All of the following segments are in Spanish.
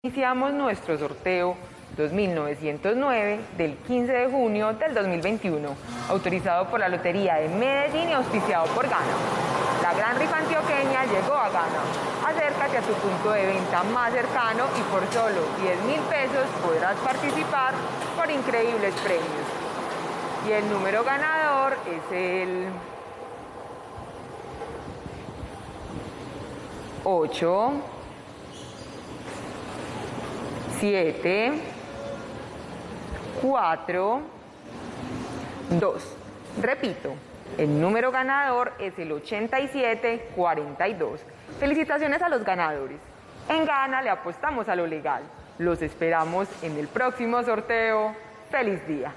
Iniciamos nuestro sorteo 2909 del 15 de junio del 2021, autorizado por la Lotería de Medellín y auspiciado por Gana. La gran rifa antioqueña llegó a Gana. Acércate a tu punto de venta más cercano y por solo 10.000 pesos podrás participar por increíbles premios. Y el número ganador es el 8, 7, 4, 2. Repito, el número ganador es el 8742. Felicitaciones a los ganadores. En Gana le apostamos a lo legal. Los esperamos en el próximo sorteo. ¡Feliz día!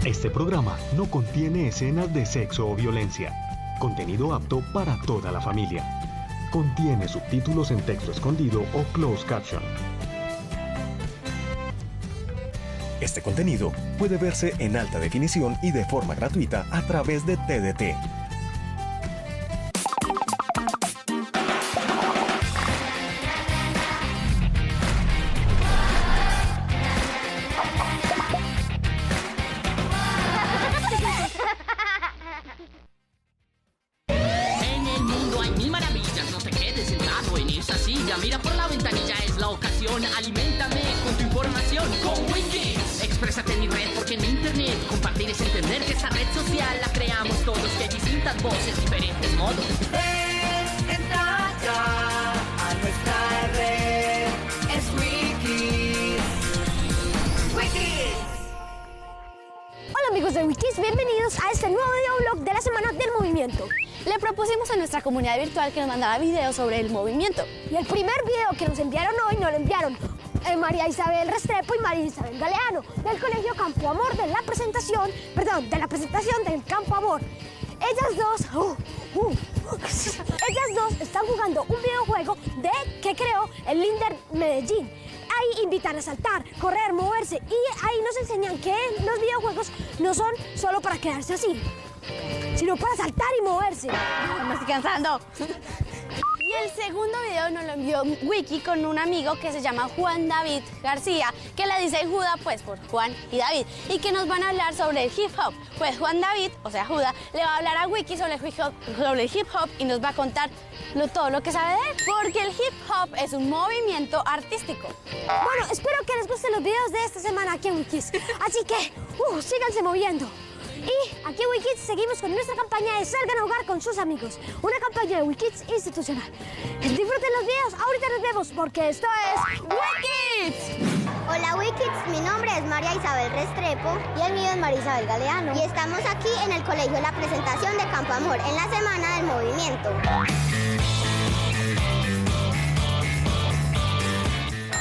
Este programa no contiene escenas de sexo o violencia. Contenido apto para toda la familia. Contiene subtítulos en texto escondido o closed caption. Este contenido puede verse en alta definición y de forma gratuita a través de TDT. Mira por la ventanilla, es la ocasión. Aliméntame con tu información. Con Wikis. Exprésate en mi red porque en internet compartir es entender que esa red social la creamos todos, que hay distintas voces, diferentes modos. Entra ya a nuestra red. Es Wikis. Wikis. Hola amigos de Wikis, bienvenidos a este nuevo videoblog de la Semana del Movimiento. Le propusimos a nuestra comunidad virtual que nos mandara videos sobre el movimiento. Y el primer video que nos enviaron hoy nos lo enviaron María Isabel Restrepo y María Isabel Galeano del Colegio Campo Amor de la presentación del Campo Amor. Ellas dos están jugando un videojuego que creó el Linder Medellín. Ahí invitan a saltar, correr, moverse y ahí nos enseñan que los videojuegos no son solo para quedarse así, sino para saltar y moverse. Me estoy cansando. Y el segundo video nos lo envió Wiki con un amigo que se llama Juan David García, que le dice Juda pues por Juan y David, y que nos van a hablar sobre el hip hop. Pues Juan David, o sea Juda, le va a hablar a Wiki sobre el hip hop y nos va a contar todo lo que sabe de él, porque el hip hop es un movimiento artístico. Bueno, espero que les gusten los videos de esta semana aquí en Wikis, así que síganse moviendo. Y aquí en Wikis seguimos con nuestra campaña de Salgan a Jugar con sus amigos. Una campaña de Wikis institucional. Disfruten los videos, ahorita nos vemos porque esto es Wikis. Hola Wikis, mi nombre es María Isabel Restrepo y el mío es María Isabel Galeano. Y estamos aquí en el Colegio La Presentación de Campo Amor en la Semana del Movimiento.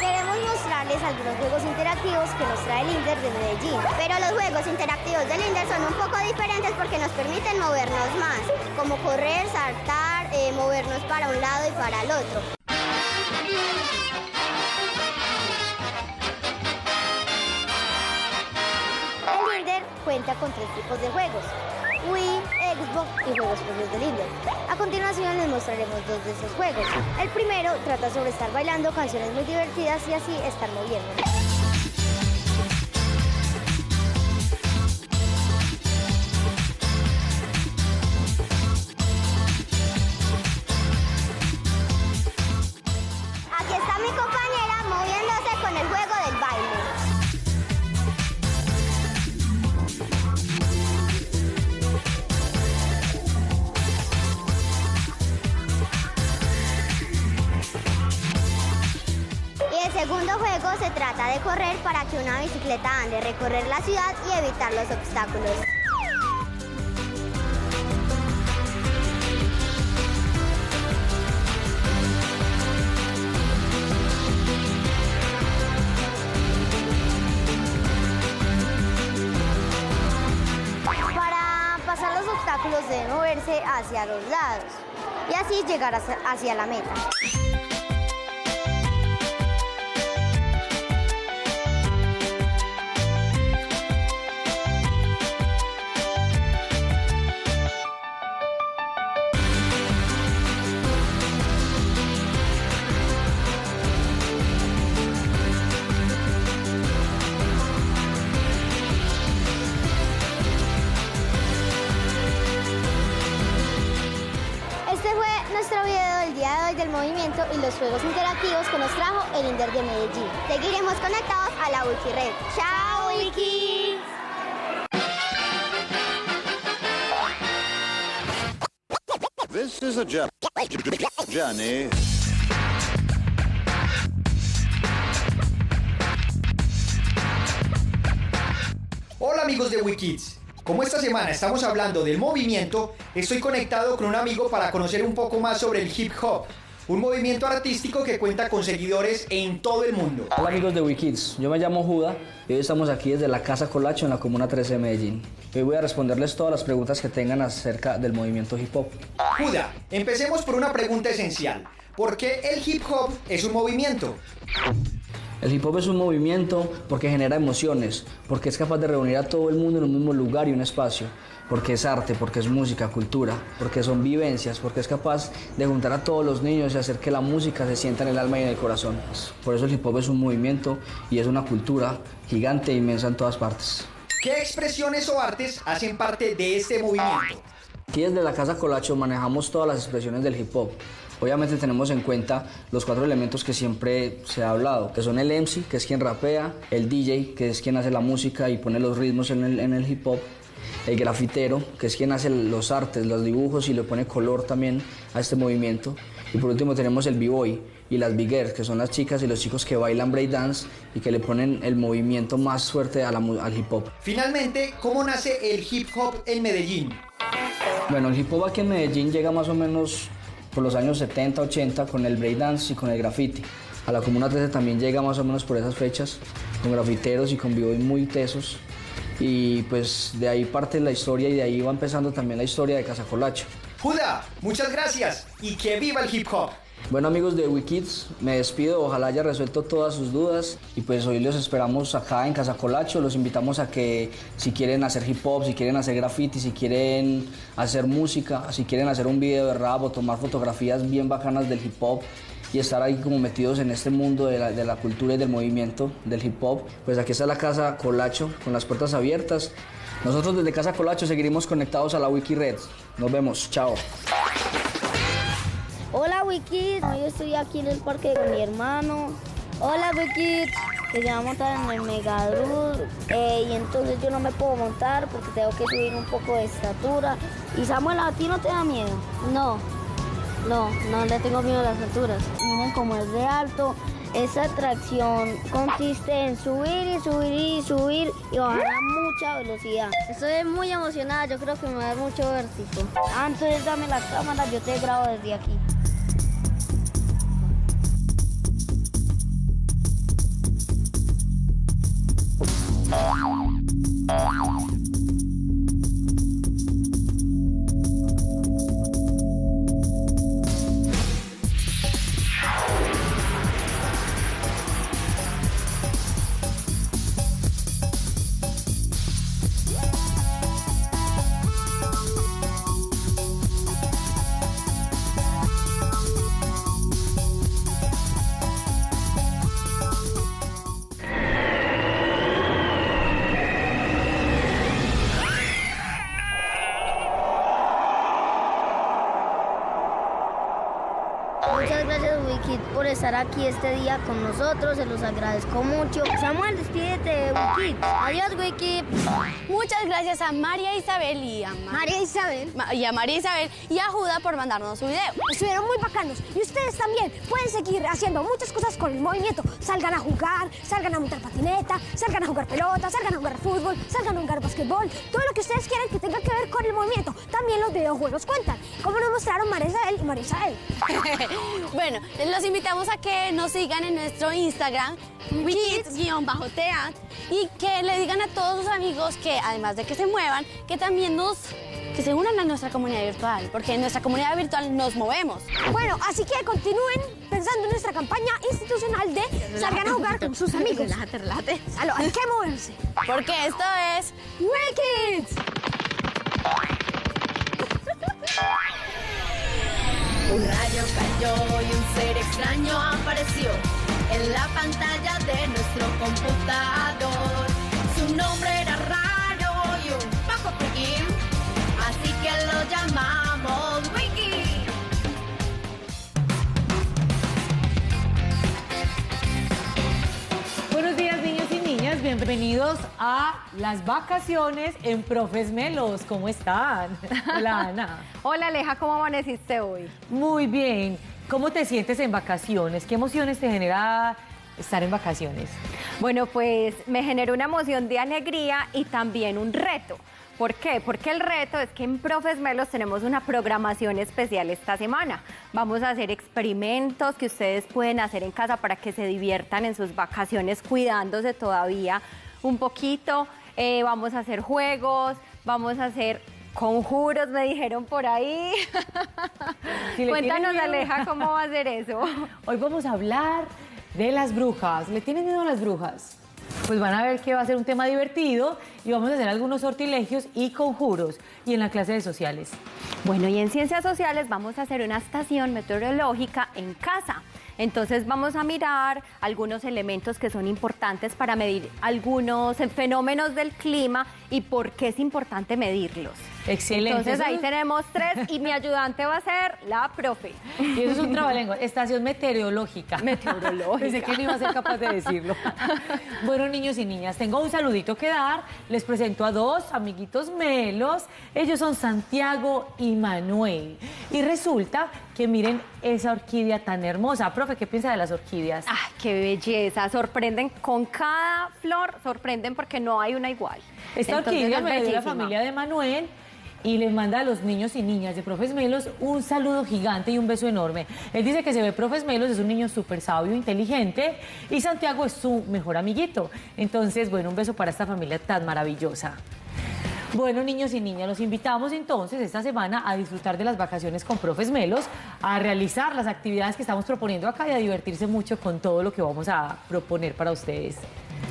Queremos mostrarles algunos juegos interactivos que nos trae el Linder de Medellín. Pero los juegos interactivos del Linder son un poco diferentes porque nos permiten movernos más, como correr, saltar, movernos para un lado y para el otro. El Linder cuenta con 3 tipos de juegos: Wii, Xbox y juegos propios del Linder. A continuación les mostraremos 2 de esos juegos. El primero trata sobre estar bailando canciones muy divertidas y así estar moviéndonos. Aquí está mi compañera moviéndose con el juego del baile. El segundo juego se trata de correr para que una bicicleta ande, recorrer la ciudad y evitar los obstáculos. Para pasar los obstáculos debe moverse hacia los lados y así llegar hacia la meta. y los juegos interactivos que nos trajo el INDER de Medellín. Seguiremos conectados a la Wikired. ¡Chao, Wiki! This is a journey. Hola amigos de WeKids. Como esta semana estamos hablando del movimiento, estoy conectado con un amigo para conocer un poco más sobre el hip hop, un movimiento artístico que cuenta con seguidores en todo el mundo. Hola amigos de WeKids, yo me llamo Juda y hoy estamos aquí desde la Casa Colacho en la Comuna 13 de Medellín. Hoy voy a responderles todas las preguntas que tengan acerca del movimiento hip hop. Juda, empecemos por una pregunta esencial. ¿Por qué el hip hop es un movimiento? El hip hop es un movimiento porque genera emociones, porque es capaz de reunir a todo el mundo en un mismo lugar y un espacio, porque es arte, porque es música, cultura, porque son vivencias, porque es capaz de juntar a todos los niños y hacer que la música se sienta en el alma y en el corazón. Por eso el hip hop es un movimiento y es una cultura gigante e inmensa en todas partes. ¿Qué expresiones o artes hacen parte de este movimiento? Aquí desde la Casa Colacho manejamos todas las expresiones del hip hop. Obviamente tenemos en cuenta los 4 elementos que siempre se ha hablado, que son el MC, que es quien rapea, el DJ, que es quien hace la música y pone los ritmos en el hip hop, el grafitero, que es quien hace los artes, los dibujos y le pone color también a este movimiento, y por último tenemos el b-boy y las big girls, que son las chicas y los chicos que bailan breakdance y que le ponen el movimiento más fuerte al hip hop. Finalmente, ¿cómo nace el hip hop en Medellín? Bueno, el hip hop aquí en Medellín llega más o menos por los años 70, 80 con el breakdance y con el graffiti. A la Comuna 13 también llega más o menos por esas fechas, con grafiteros y con b-boys muy tesos. Y pues de ahí parte la historia y de ahí va empezando también la historia de Casa Colacho. Juda, muchas gracias y que viva el hip hop. Bueno amigos de WeKids, me despido, ojalá haya resuelto todas sus dudas y pues hoy los esperamos acá en Casa Colacho, los invitamos a que si quieren hacer hip hop, si quieren hacer graffiti, si quieren hacer música, si quieren hacer un video de rap o tomar fotografías bien bacanas del hip hop y estar ahí como metidos en este mundo de la cultura y del movimiento del hip hop, pues aquí está la Casa Colacho con las puertas abiertas. Nosotros desde Casa Colacho seguiremos conectados a la Wikired. Nos vemos, chao. Hola WeKids, hoy estoy aquí en el parque con mi hermano. Hola WeKids, que se va a montar en el Megadruz y entonces yo no me puedo montar porque tengo que subir un poco de estatura. Y Samuel, ¿a ti no te da miedo? No le tengo miedo a las alturas. Miren cómo es de alto. Esta atracción consiste en subir y subir y subir y bajar a mucha velocidad. Estoy muy emocionada, yo creo que me va a dar mucho vértigo. Entonces dame la cámara, yo te grabo desde aquí. Muchas gracias WeKids por estar aquí este día con nosotros, se los agradezco mucho. Samuel, despídete de WeKids. Adiós WeKids. Muchas gracias a María Isabel y a María Isabel y a Juda por mandarnos su video. Estuvieron muy bacanos y ustedes también pueden seguir haciendo muchas cosas con el movimiento. Salgan a jugar, salgan a montar patineta, salgan a jugar pelota, salgan a jugar fútbol, salgan a jugar basquetbol, todo lo que ustedes quieran que tenga que ver con el movimiento. También los videojuegos cuentan, como nos mostraron María Isabel y María Isabel. Bueno, los invitamos a que nos sigan en nuestro Instagram, WeKids_teat, y que le digan a todos sus amigos que además de que se muevan, que también que se unan a nuestra comunidad virtual, porque en nuestra comunidad virtual nos movemos. Bueno, así que continúen pensando en nuestra campaña institucional de salgan a jugar con sus amigos. Relájate. Hay que moverse. Porque esto es WeKids. Un rayo cayó y un ser extraño apareció en la pantalla de nuestro computador. Su nombre era raro y un poco friki, así que lo llamamos Wiki. bienvenidos a las vacaciones en Profes Melos. ¿Cómo están? Hola, Ana. Hola, Aleja, ¿cómo amaneciste hoy? Muy bien. ¿Cómo te sientes en vacaciones? ¿Qué emociones te genera estar en vacaciones? Bueno, pues me generó una emoción de alegría y también un reto. ¿Por qué? Porque el reto es que en Profes Melos tenemos una programación especial esta semana. Vamos a hacer experimentos que ustedes pueden hacer en casa para que se diviertan en sus vacaciones cuidándose todavía un poquito. Vamos a hacer juegos, vamos a hacer conjuros, me dijeron por ahí. Si Cuéntanos, Aleja, ¿cómo va a ser eso? Hoy vamos a hablar de las brujas. ¿Le tienen miedo a las brujas? Pues van a ver que va a ser un tema divertido y vamos a hacer algunos sortilegios y conjuros. Y en la clase de sociales. Bueno, y en ciencias sociales vamos a hacer una estación meteorológica en casa. Entonces vamos a mirar algunos elementos que son importantes para medir algunos fenómenos del clima y por qué es importante medirlos. Excelente. Entonces ahí tenemos 3 y mi ayudante va a ser la profe. Y eso es un trabalengua, estación meteorológica. Meteorológica. Pensé que no iba a ser capaz de decirlo. Bueno, niños y niñas, tengo un saludito que dar. Les presento a 2 amiguitos melos. Ellos son Santiago y Manuel. Y resulta que miren esa orquídea tan hermosa. Profe, ¿qué piensa de las orquídeas? ¡Ah, qué belleza! Sorprenden con cada flor, sorprenden porque no hay una igual. Esta Entonces, orquídea es me dio la bellísima. familia de Manuel y les manda a los niños y niñas de Profes Melos un saludo gigante y un beso enorme. Él dice que se ve Profes Melos, es un niño súper sabio, inteligente, y Santiago es su mejor amiguito. Entonces, bueno, un beso para esta familia tan maravillosa. Bueno, niños y niñas, los invitamos entonces esta semana a disfrutar de las vacaciones con Profes Melos, a realizar las actividades que estamos proponiendo acá y a divertirse mucho con todo lo que vamos a proponer para ustedes.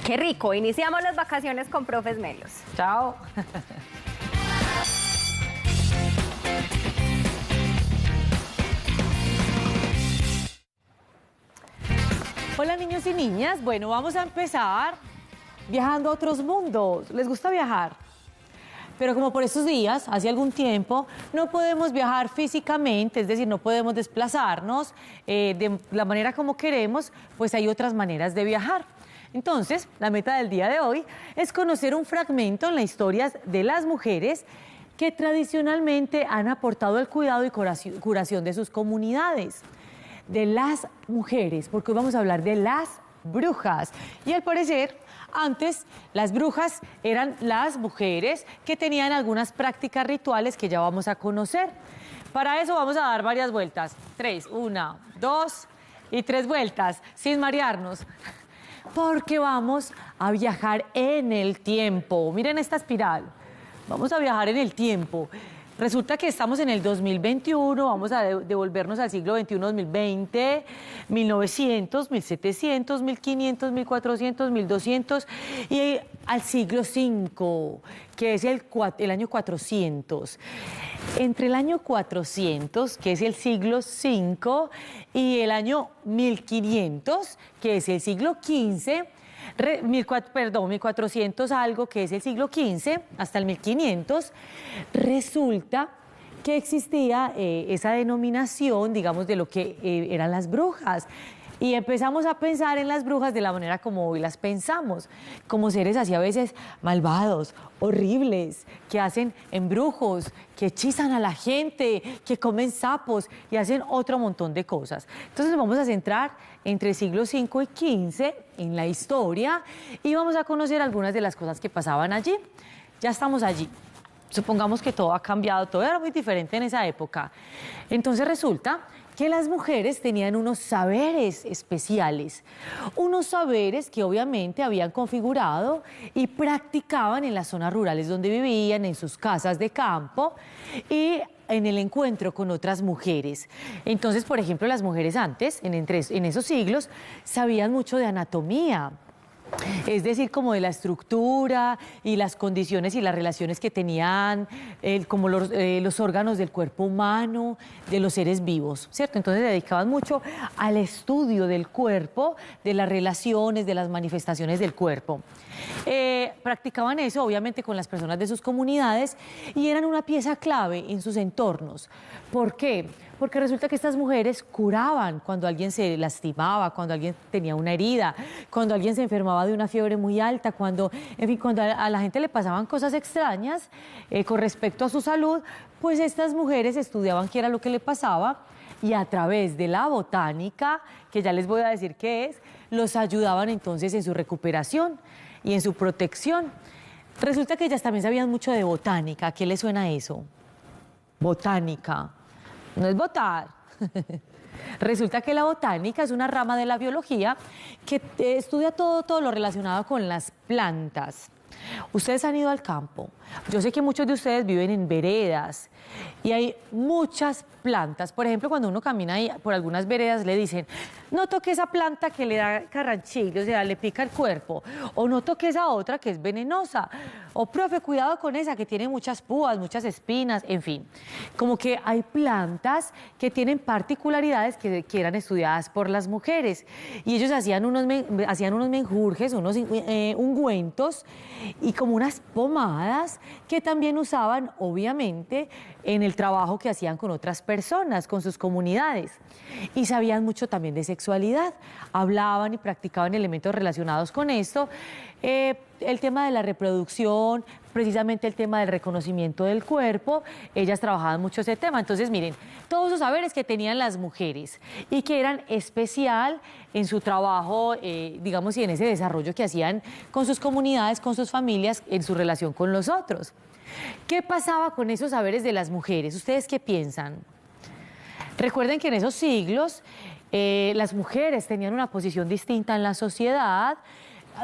¡Qué rico! Iniciamos las vacaciones con Profes Melos. Chao. Hola, niños y niñas. Bueno, vamos a empezar viajando a otros mundos. ¿Les gusta viajar? Pero como por estos días, hace algún tiempo, no podemos viajar físicamente, es decir, no podemos desplazarnos de la manera como queremos, pues hay otras maneras de viajar. Entonces, la meta del día de hoy es conocer un fragmento en la historia de las mujeres que tradicionalmente han aportado el cuidado y curación de sus comunidades. De las mujeres, porque hoy vamos a hablar de las brujas. Y al parecer, antes las brujas eran las mujeres que tenían algunas prácticas rituales que ya vamos a conocer. Para eso vamos a dar varias vueltas. 3, 1, 2 y 3 vueltas, sin marearnos. Porque vamos a viajar en el tiempo. Miren esta espiral. Vamos a viajar en el tiempo. Resulta que estamos en el 2021, vamos a devolvernos al siglo XXI, 2020, 1900, 1700, 1500, 1400, 1200 y al siglo V, que es el año 400. Entre el año 400, que es el siglo V, y el año 1500, que es el siglo XV, 1400 algo, que es el siglo XV, hasta el 1500, resulta que existía esa denominación, digamos, de lo que eran las brujas. Y empezamos a pensar en las brujas de la manera como hoy las pensamos, como seres así a veces malvados, horribles, que hacen embrujos, que hechizan a la gente, que comen sapos y hacen otro montón de cosas. Entonces nos vamos a centrar entre el siglo V y XV en la historia y vamos a conocer algunas de las cosas que pasaban allí. Ya estamos allí. Supongamos que todo ha cambiado, todo era muy diferente en esa época. Entonces resulta que las mujeres tenían unos saberes especiales, unos saberes que obviamente habían configurado y practicaban en las zonas rurales donde vivían, en sus casas de campo y en el encuentro con otras mujeres. Entonces, por ejemplo, las mujeres antes, en esos siglos, sabían mucho de anatomía. Es decir, como de la estructura y las condiciones y las relaciones que tenían, como los órganos del cuerpo humano, de los seres vivos, ¿cierto? Entonces se dedicaban mucho al estudio del cuerpo, de las relaciones, de las manifestaciones del cuerpo. Practicaban eso, obviamente, con las personas de sus comunidades y eran una pieza clave en sus entornos. ¿Por qué? porque resulta que estas mujeres curaban cuando alguien se lastimaba, cuando alguien tenía una herida, cuando alguien se enfermaba de una fiebre muy alta, cuando, en fin, cuando a la gente le pasaban cosas extrañas con respecto a su salud, pues estas mujeres estudiaban qué era lo que le pasaba y a través de la botánica, que ya les voy a decir qué es, los ayudaban entonces en su recuperación y en su protección. Resulta que ellas también sabían mucho de botánica. ¿A qué les suena eso? Botánica. No es botar. Resulta que la botánica es una rama de la biología que estudia todo lo relacionado con las plantas. Ustedes han ido al campo. Yo sé que muchos de ustedes viven en veredas y hay muchas plantas. Por ejemplo, cuando uno camina ahí por algunas veredas le dicen, no toque esa planta que le da carranchillo, o sea, le pica el cuerpo. O no toque esa otra que es venenosa. O, profe, cuidado con esa que tiene muchas púas, muchas espinas, en fin. Como que hay plantas que tienen particularidades que eran estudiadas por las mujeres. Y ellos hacían unos menjurjes, unos ungüentos y como unas pomadas que también usaban, obviamente, en el trabajo que hacían con otras personas, con sus comunidades. Y sabían mucho también de sexualidad, hablaban y practicaban elementos relacionados con esto, el tema de la reproducción, precisamente el tema del reconocimiento del cuerpo, ellas trabajaban mucho ese tema. Entonces, miren, todos esos saberes que tenían las mujeres y que eran especial en su trabajo, digamos, y en ese desarrollo que hacían con sus comunidades, con sus familias, en su relación con los otros. ¿Qué pasaba con esos saberes de las mujeres? ¿Ustedes qué piensan? Recuerden que en esos siglos las mujeres tenían una posición distinta en la sociedad.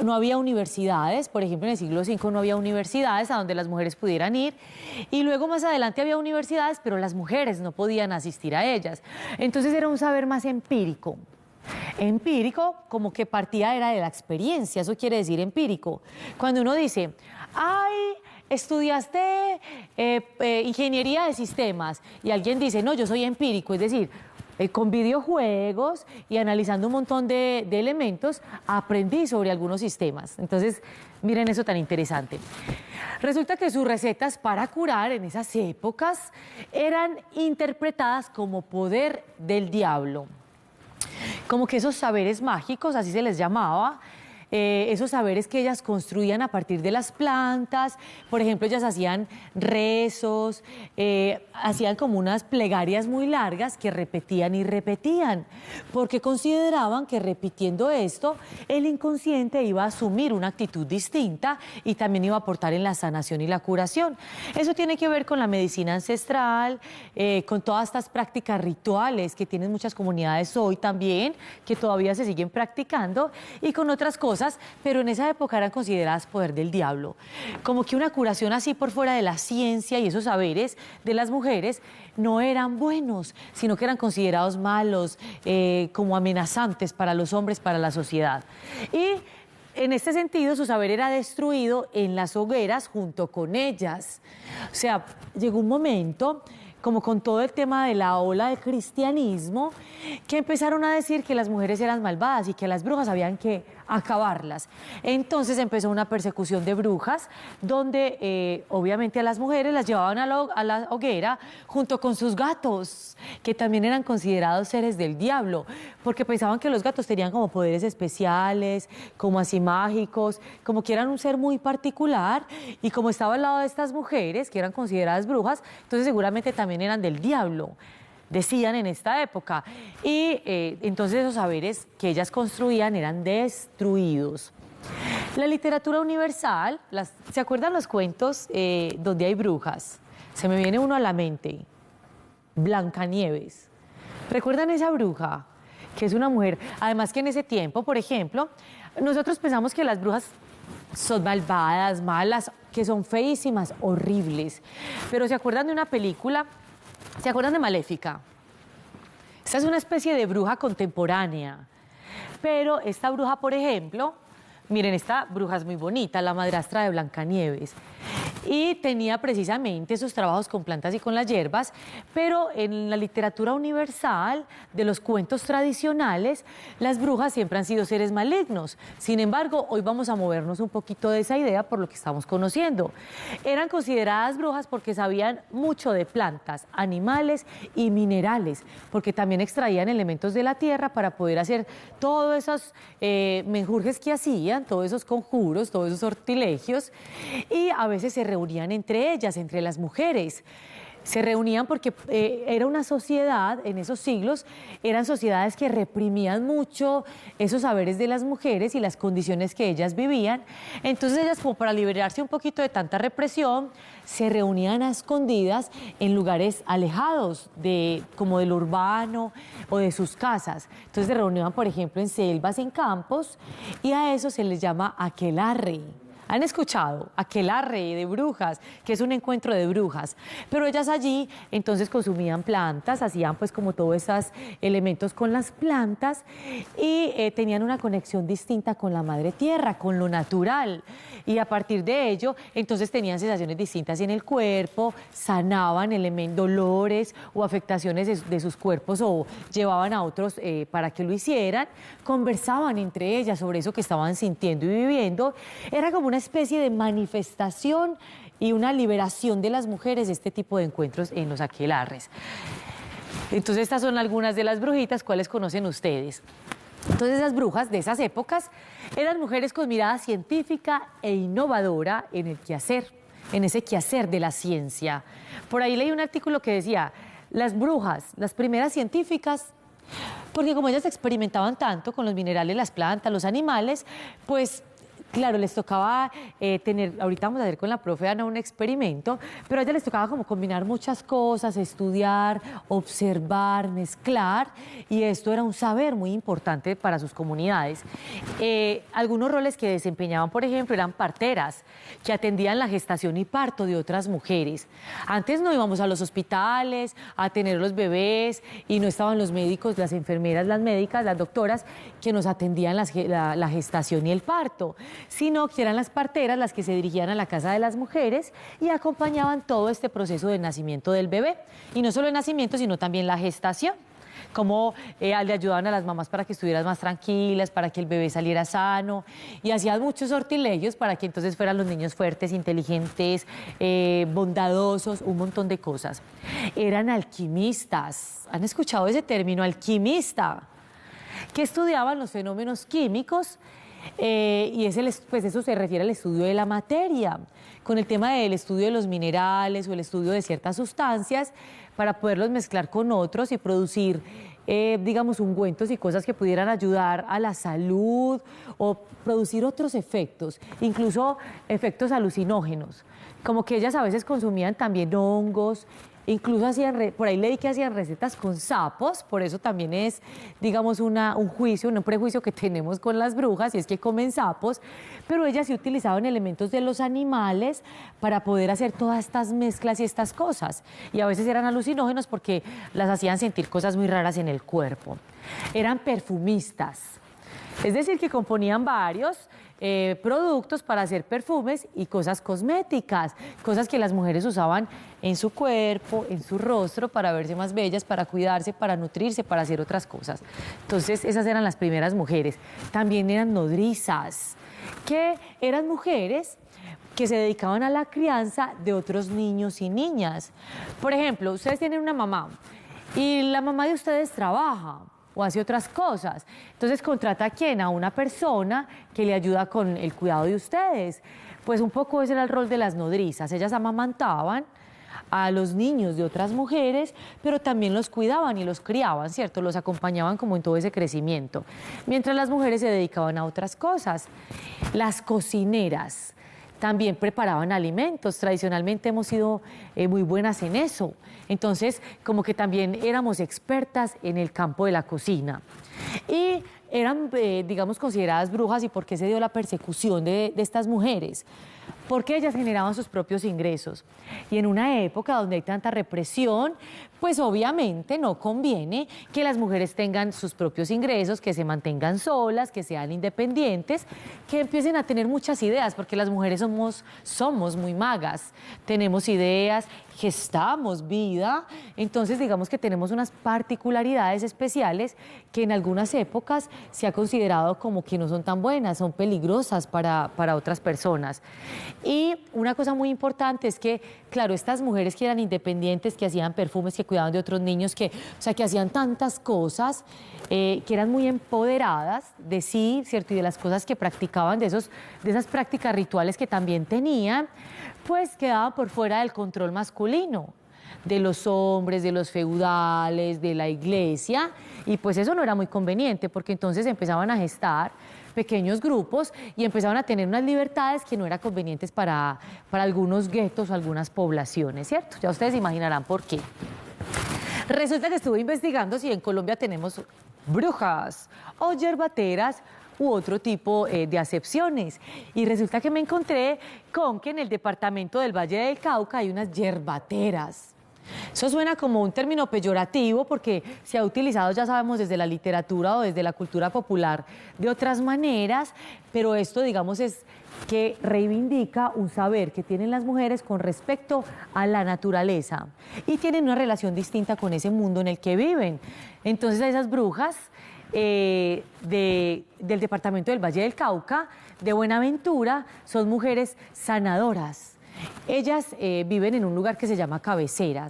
No había universidades, por ejemplo, en el siglo V no había universidades a donde las mujeres pudieran ir, y luego más adelante había universidades, pero las mujeres no podían asistir a ellas. Entonces era un saber más empírico. Empírico, como que partía era de la experiencia, eso quiere decir empírico. Cuando uno dice, ay, estudiaste ingeniería de sistemas, y alguien dice, no, yo soy empírico, es decir, con videojuegos y analizando un montón de elementos, aprendí sobre algunos sistemas. Entonces, miren eso tan interesante. Resulta que sus recetas para curar en esas épocas eran interpretadas como poder del diablo. Como que esos saberes mágicos, así se les llamaba, esos saberes que ellas construían a partir de las plantas. Por ejemplo, ellas hacían rezos, hacían como unas plegarias muy largas que repetían y repetían, porque consideraban que repitiendo esto, el inconsciente iba a asumir una actitud distinta y también iba a aportar en la sanación y la curación. Eso tiene que ver con la medicina ancestral, con todas estas prácticas rituales que tienen muchas comunidades hoy también, que todavía se siguen practicando, y con otras cosas, pero en esa época eran consideradas poder del diablo. Como que una curación así por fuera de la ciencia y esos saberes de las mujeres no eran buenos, sino que eran considerados malos, como amenazantes para los hombres, para la sociedad. Y en este sentido, su saber era destruido en las hogueras junto con ellas. O sea, llegó un momento, como con todo el tema de la ola del cristianismo, que empezaron a decir que las mujeres eran malvadas y que las brujas habían que acabarlas. Entonces empezó una persecución de brujas, donde obviamente a las mujeres las llevaban a la hoguera junto con sus gatos, que también eran considerados seres del diablo, porque pensaban que los gatos tenían como poderes especiales, como así mágicos, como que eran un ser muy particular, y como estaba al lado de estas mujeres, que eran consideradas brujas, entonces seguramente también eran del diablo, decían en esta época. Y entonces esos saberes que ellas construían eran destruidos. La literatura universal, ¿se acuerdan los cuentos donde hay brujas? Se me viene uno a la mente, Blancanieves. ¿Recuerdan esa bruja? Que es una mujer, además que en ese tiempo, por ejemplo, nosotros pensamos que las brujas son malvadas, malas, que son feísimas, horribles. Pero ¿se acuerdan de una película? ¿Se acuerdan de Maléfica? Esta es una especie de bruja contemporánea. Pero esta bruja, por ejemplo, miren, esta bruja es muy bonita, la madrastra de Blancanieves. y tenía precisamente esos trabajos con plantas y con las hierbas, pero en la literatura universal de los cuentos tradicionales, las brujas siempre han sido seres malignos. Sin embargo, hoy vamos a movernos un poquito de esa idea por lo que estamos conociendo. Eran consideradas brujas porque sabían mucho de plantas, animales y minerales, porque también extraían elementos de la tierra para poder hacer todos esos menjurjes que hacían, todos esos conjuros, todos esos sortilegios, y a veces se reunían entre ellas, entre las mujeres. Se reunían porque era una sociedad, en esos siglos, eran sociedades que reprimían mucho esos saberes de las mujeres y las condiciones que ellas vivían. Entonces ellas, como para liberarse un poquito de tanta represión, se reunían a escondidas en lugares alejados como del urbano o de sus casas. Entonces se reunían, por ejemplo, en selvas, en campos, y a eso se les llama aquelarre. ¿Han escuchado? Aquelarre de brujas, que es un encuentro de brujas. Pero ellas allí entonces consumían plantas, hacían pues como todos esos elementos con las plantas y tenían una conexión distinta con la madre tierra, con lo natural. Y a partir de ello, entonces tenían sensaciones distintas en el cuerpo, sanaban dolores o afectaciones de sus cuerpos o llevaban a otros para que lo hicieran, conversaban entre ellas sobre eso que estaban sintiendo y viviendo. Era como una especie de manifestación y una liberación de las mujeres de este tipo de encuentros en los aquelarres. Entonces estas son algunas de las brujitas. ¿Cuáles conocen ustedes? Entonces esas brujas de esas épocas eran mujeres con mirada científica e innovadora en el quehacer, en ese quehacer de la ciencia. Por ahí leí un artículo que decía, las brujas, las primeras científicas, porque como ellas experimentaban tanto con los minerales, las plantas, los animales, pues claro, les tocaba ahorita vamos a hacer con la profe Ana un experimento, pero a ella les tocaba como combinar muchas cosas, estudiar, observar, mezclar, y esto era un saber muy importante para sus comunidades. Algunos roles que desempeñaban, por ejemplo, eran parteras, que atendían la gestación y parto de otras mujeres. Antes no íbamos a los hospitales a tener los bebés y no estaban los médicos, las enfermeras, las médicas, las doctoras que nos atendían la gestación y el parto, sino que eran las parteras las que se dirigían a la casa de las mujeres y acompañaban todo este proceso del nacimiento del bebé. Y no solo el nacimiento, sino también la gestación. Cómo le ayudaban a las mamás para que estuvieran más tranquilas, para que el bebé saliera sano, y hacían muchos sortilegios para que entonces fueran los niños fuertes, inteligentes, bondadosos, un montón de cosas. Eran alquimistas. ¿Han escuchado ese término, alquimista? Que estudiaban los fenómenos químicos. Y pues eso se refiere al estudio de la materia, con el tema del estudio de los minerales o el estudio de ciertas sustancias para poderlos mezclar con otros y producir, digamos, ungüentos y cosas que pudieran ayudar a la salud o producir otros efectos, incluso efectos alucinógenos, como que ellas a veces consumían también hongos. Incluso hacían, por ahí leí que hacían recetas con sapos, por eso también es, digamos, un prejuicio que tenemos con las brujas, y es que comen sapos, pero ellas sí utilizaban elementos de los animales para poder hacer todas estas mezclas y estas cosas. Y a veces eran alucinógenos porque las hacían sentir cosas muy raras en el cuerpo. Eran perfumistas, es decir, que componían varios productos para hacer perfumes y cosas cosméticas, cosas que las mujeres usaban en su cuerpo, en su rostro, para verse más bellas, para cuidarse, para nutrirse, para hacer otras cosas. Entonces, esas eran las primeras mujeres. También eran nodrizas, que eran mujeres que se dedicaban a la crianza de otros niños y niñas. Por ejemplo, ustedes tienen una mamá y la mamá de ustedes trabaja o hace otras cosas. Entonces contrata a quién, a una persona que le ayuda con el cuidado de ustedes. Pues un poco ese era el rol de las nodrizas. Ellas amamantaban a los niños de otras mujeres, pero también los cuidaban y los criaban, ¿cierto? Los acompañaban como en todo ese crecimiento. Mientras las mujeres se dedicaban a otras cosas. Las cocineras también preparaban alimentos. Tradicionalmente hemos sido muy buenas en eso. Entonces, como que también éramos expertas en el campo de la cocina. Y eran, digamos, consideradas brujas y por qué se dio la persecución de estas mujeres. Porque ellas generaban sus propios ingresos. Y en una época donde hay tanta represión, pues obviamente no conviene que las mujeres tengan sus propios ingresos, que se mantengan solas, que sean independientes, que empiecen a tener muchas ideas, porque las mujeres somos muy magas, tenemos ideas, gestamos vida, entonces digamos que tenemos unas particularidades especiales que en algunas épocas se ha considerado como que no son tan buenas, son peligrosas para otras personas. Y una cosa muy importante es que, claro, estas mujeres que eran independientes, que hacían perfumes, que cuidaban de otros niños, que hacían tantas cosas, que eran muy empoderadas de sí, ¿cierto? Y de las cosas que practicaban, de esas prácticas rituales que también tenían, pues quedaban por fuera del control masculino, de los hombres, de los feudales, de la iglesia, y pues eso no era muy conveniente, porque entonces empezaban a gestar pequeños grupos y empezaban a tener unas libertades que no eran convenientes para algunos guetos o algunas poblaciones, ¿cierto? Ya ustedes imaginarán por qué. Resulta que estuve investigando si en Colombia tenemos brujas o yerbateras u otro tipo de acepciones. Y resulta que me encontré con que en el departamento del Valle del Cauca hay unas yerbateras. Eso suena como un término peyorativo porque se ha utilizado, ya sabemos, desde la literatura o desde la cultura popular de otras maneras, pero esto, digamos, es que reivindica un saber que tienen las mujeres con respecto a la naturaleza y tienen una relación distinta con ese mundo en el que viven. Entonces, esas brujas del departamento del Valle del Cauca, de Buenaventura, son mujeres sanadoras. Ellas viven en un lugar que se llama Cabecera,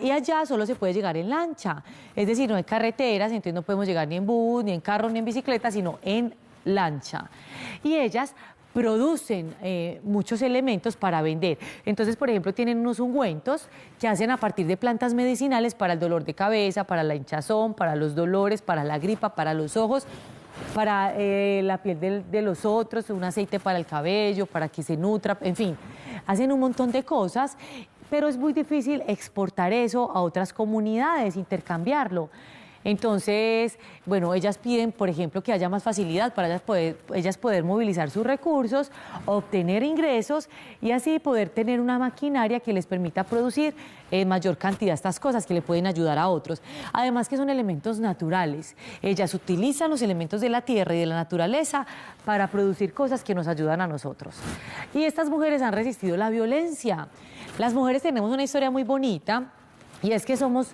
y allá solo se puede llegar en lancha, es decir, no hay carreteras, entonces no podemos llegar ni en bus, ni en carro, ni en bicicleta, sino en lancha. Y ellas producen muchos elementos para vender. Entonces, por ejemplo, tienen unos ungüentos que hacen a partir de plantas medicinales para el dolor de cabeza, para la hinchazón, para los dolores, para la gripa, para los ojos, para la piel de los otros, un aceite para el cabello, para que se nutra, en fin, hacen un montón de cosas, pero es muy difícil exportar eso a otras comunidades, intercambiarlo. Entonces, bueno, ellas piden, por ejemplo, que haya más facilidad para ellas poder movilizar sus recursos, obtener ingresos y así poder tener una maquinaria que les permita producir en mayor cantidad estas cosas que le pueden ayudar a otros. Además que son elementos naturales. Ellas utilizan los elementos de la tierra y de la naturaleza para producir cosas que nos ayudan a nosotros. Y estas mujeres han resistido la violencia. Las mujeres tenemos una historia muy bonita y es que somos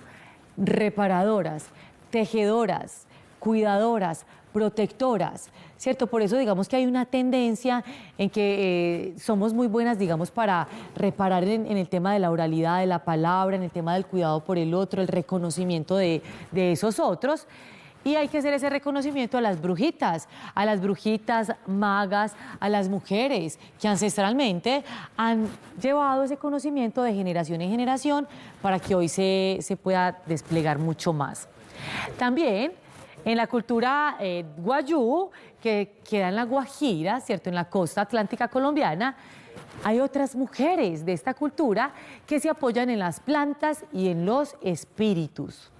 reparadoras, tejedoras, cuidadoras, protectoras, ¿cierto? Por eso digamos que hay una tendencia en que somos muy buenas, digamos, para reparar en el tema de la oralidad, de la palabra, en el tema del cuidado por el otro, el reconocimiento de esos otros. Y hay que hacer ese reconocimiento a las brujitas magas, a las mujeres que ancestralmente han llevado ese conocimiento de generación en generación para que hoy se pueda desplegar mucho más. También en la cultura guayú, que queda en la Guajira, ¿cierto?, en la costa atlántica colombiana, hay otras mujeres de esta cultura que se apoyan en las plantas y en los espíritus.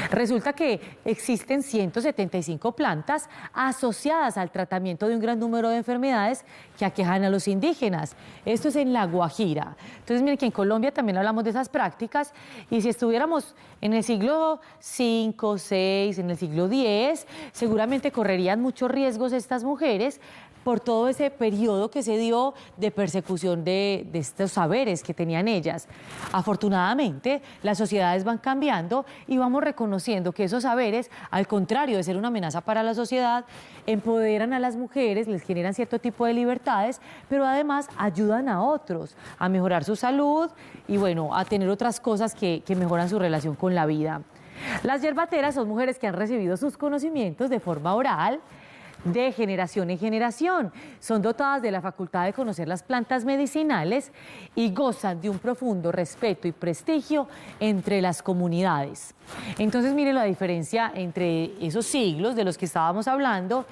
Resulta que existen 175 plantas asociadas al tratamiento de un gran número de enfermedades que aquejan a los indígenas. Esto es en La Guajira. Entonces, miren que en Colombia también hablamos de esas prácticas y si estuviéramos en el siglo V, VI, en el siglo X, seguramente correrían muchos riesgos estas mujeres por todo ese periodo que se dio de persecución de estos saberes que tenían ellas. Afortunadamente, las sociedades van cambiando y vamos reconociendo que esos saberes, al contrario de ser una amenaza para la sociedad, empoderan a las mujeres, les generan cierto tipo de libertades, pero además ayudan a otros a mejorar su salud y, bueno, a tener otras cosas que mejoran su relación con la vida. Las yerbateras son mujeres que han recibido sus conocimientos de forma oral, de generación en generación. Son dotadas de la facultad de conocer las plantas medicinales y gozan de un profundo respeto y prestigio entre las comunidades. Entonces, miren la diferencia entre esos siglos de los que estábamos hablando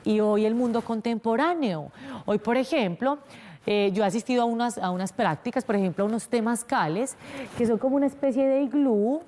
y hoy el mundo contemporáneo. Hoy, por ejemplo, yo he asistido a unas prácticas, por ejemplo, a unos temazcales, que son como una especie de iglú,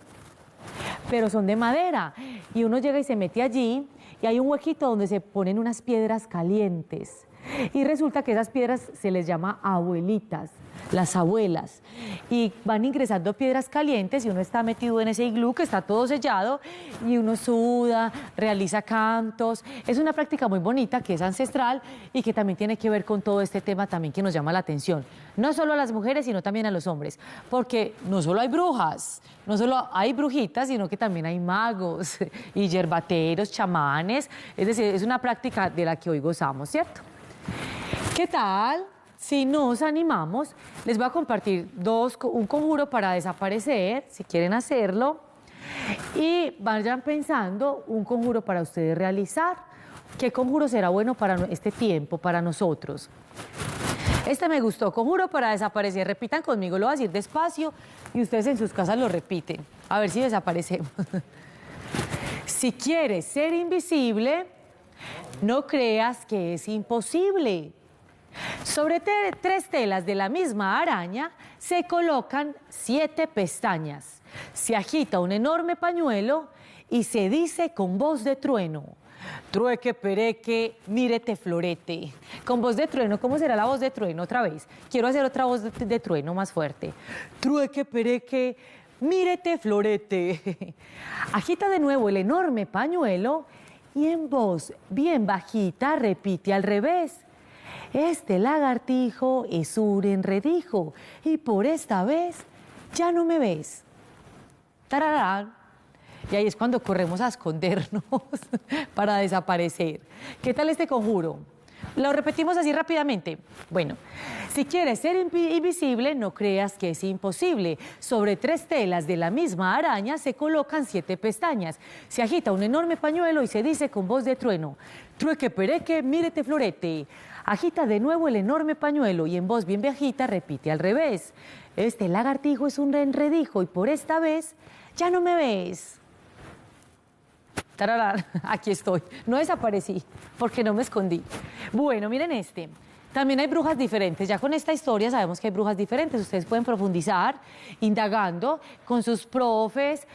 pero son de madera. Y uno llega y se mete allí y hay un huequito donde se ponen unas piedras calientes. Y resulta que esas piedras se les llama abuelitas, las abuelas. Y van ingresando piedras calientes y uno está metido en ese iglú que está todo sellado y uno suda, realiza cantos. Es una práctica muy bonita que es ancestral y que también tiene que ver con todo este tema también que nos llama la atención. No solo a las mujeres, sino también a los hombres. Porque no solo hay brujas, no solo hay brujitas, sino que también hay magos y yerbateros, chamanes. Es decir, es una práctica de la que hoy gozamos, ¿cierto? ¿Qué tal? Si nos animamos, les voy a compartir un conjuro para desaparecer, si quieren hacerlo, y vayan pensando un conjuro para ustedes realizar. ¿Qué conjuro será bueno para este tiempo, para nosotros? Este me gustó, conjuro para desaparecer. Repitan conmigo, lo voy a decir despacio y ustedes en sus casas lo repiten. A ver si desaparecemos. Si quieres ser invisible, no creas que es imposible. Sobre 3 telas de la misma araña se colocan 7 pestañas. Se agita un enorme pañuelo y se dice con voz de trueno: trueque, pereque, mírete, florete. Con voz de trueno, ¿cómo será la voz de trueno? Otra vez. Quiero hacer otra voz de trueno más fuerte. Trueque, pereque, mírete, florete. Agita de nuevo el enorme pañuelo y en voz bien bajita repite al revés: este lagartijo es un enredijo y por esta vez ya no me ves. ¡Tararán! Y ahí es cuando corremos a escondernos para desaparecer. ¿Qué tal este conjuro? Lo repetimos así rápidamente. Bueno, si quieres ser invisible, no creas que es imposible. Sobre 3 telas de la misma araña se colocan 7 pestañas. Se agita un enorme pañuelo y se dice con voz de trueno: trueque, pereque, mírete, florete. Agita de nuevo el enorme pañuelo y en voz bien bajita repite al revés: este lagartijo es un enredijo y por esta vez ya no me ves. Tararán, aquí estoy. No desaparecí porque no me escondí. Bueno, miren este. También hay brujas diferentes. Ya con esta historia sabemos que hay brujas diferentes. Ustedes pueden profundizar indagando con sus profes,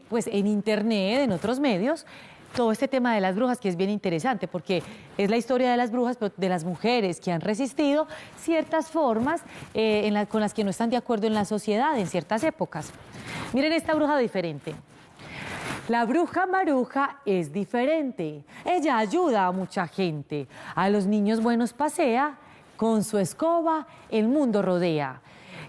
pues en internet, en otros medios, todo este tema de las brujas, que es bien interesante porque es la historia de las brujas, pero de las mujeres que han resistido ciertas formas con las que no están de acuerdo en la sociedad en ciertas épocas. Miren esta bruja diferente. La bruja Maruja es diferente. Ella ayuda a mucha gente. A los niños buenos pasea, con su escoba el mundo rodea.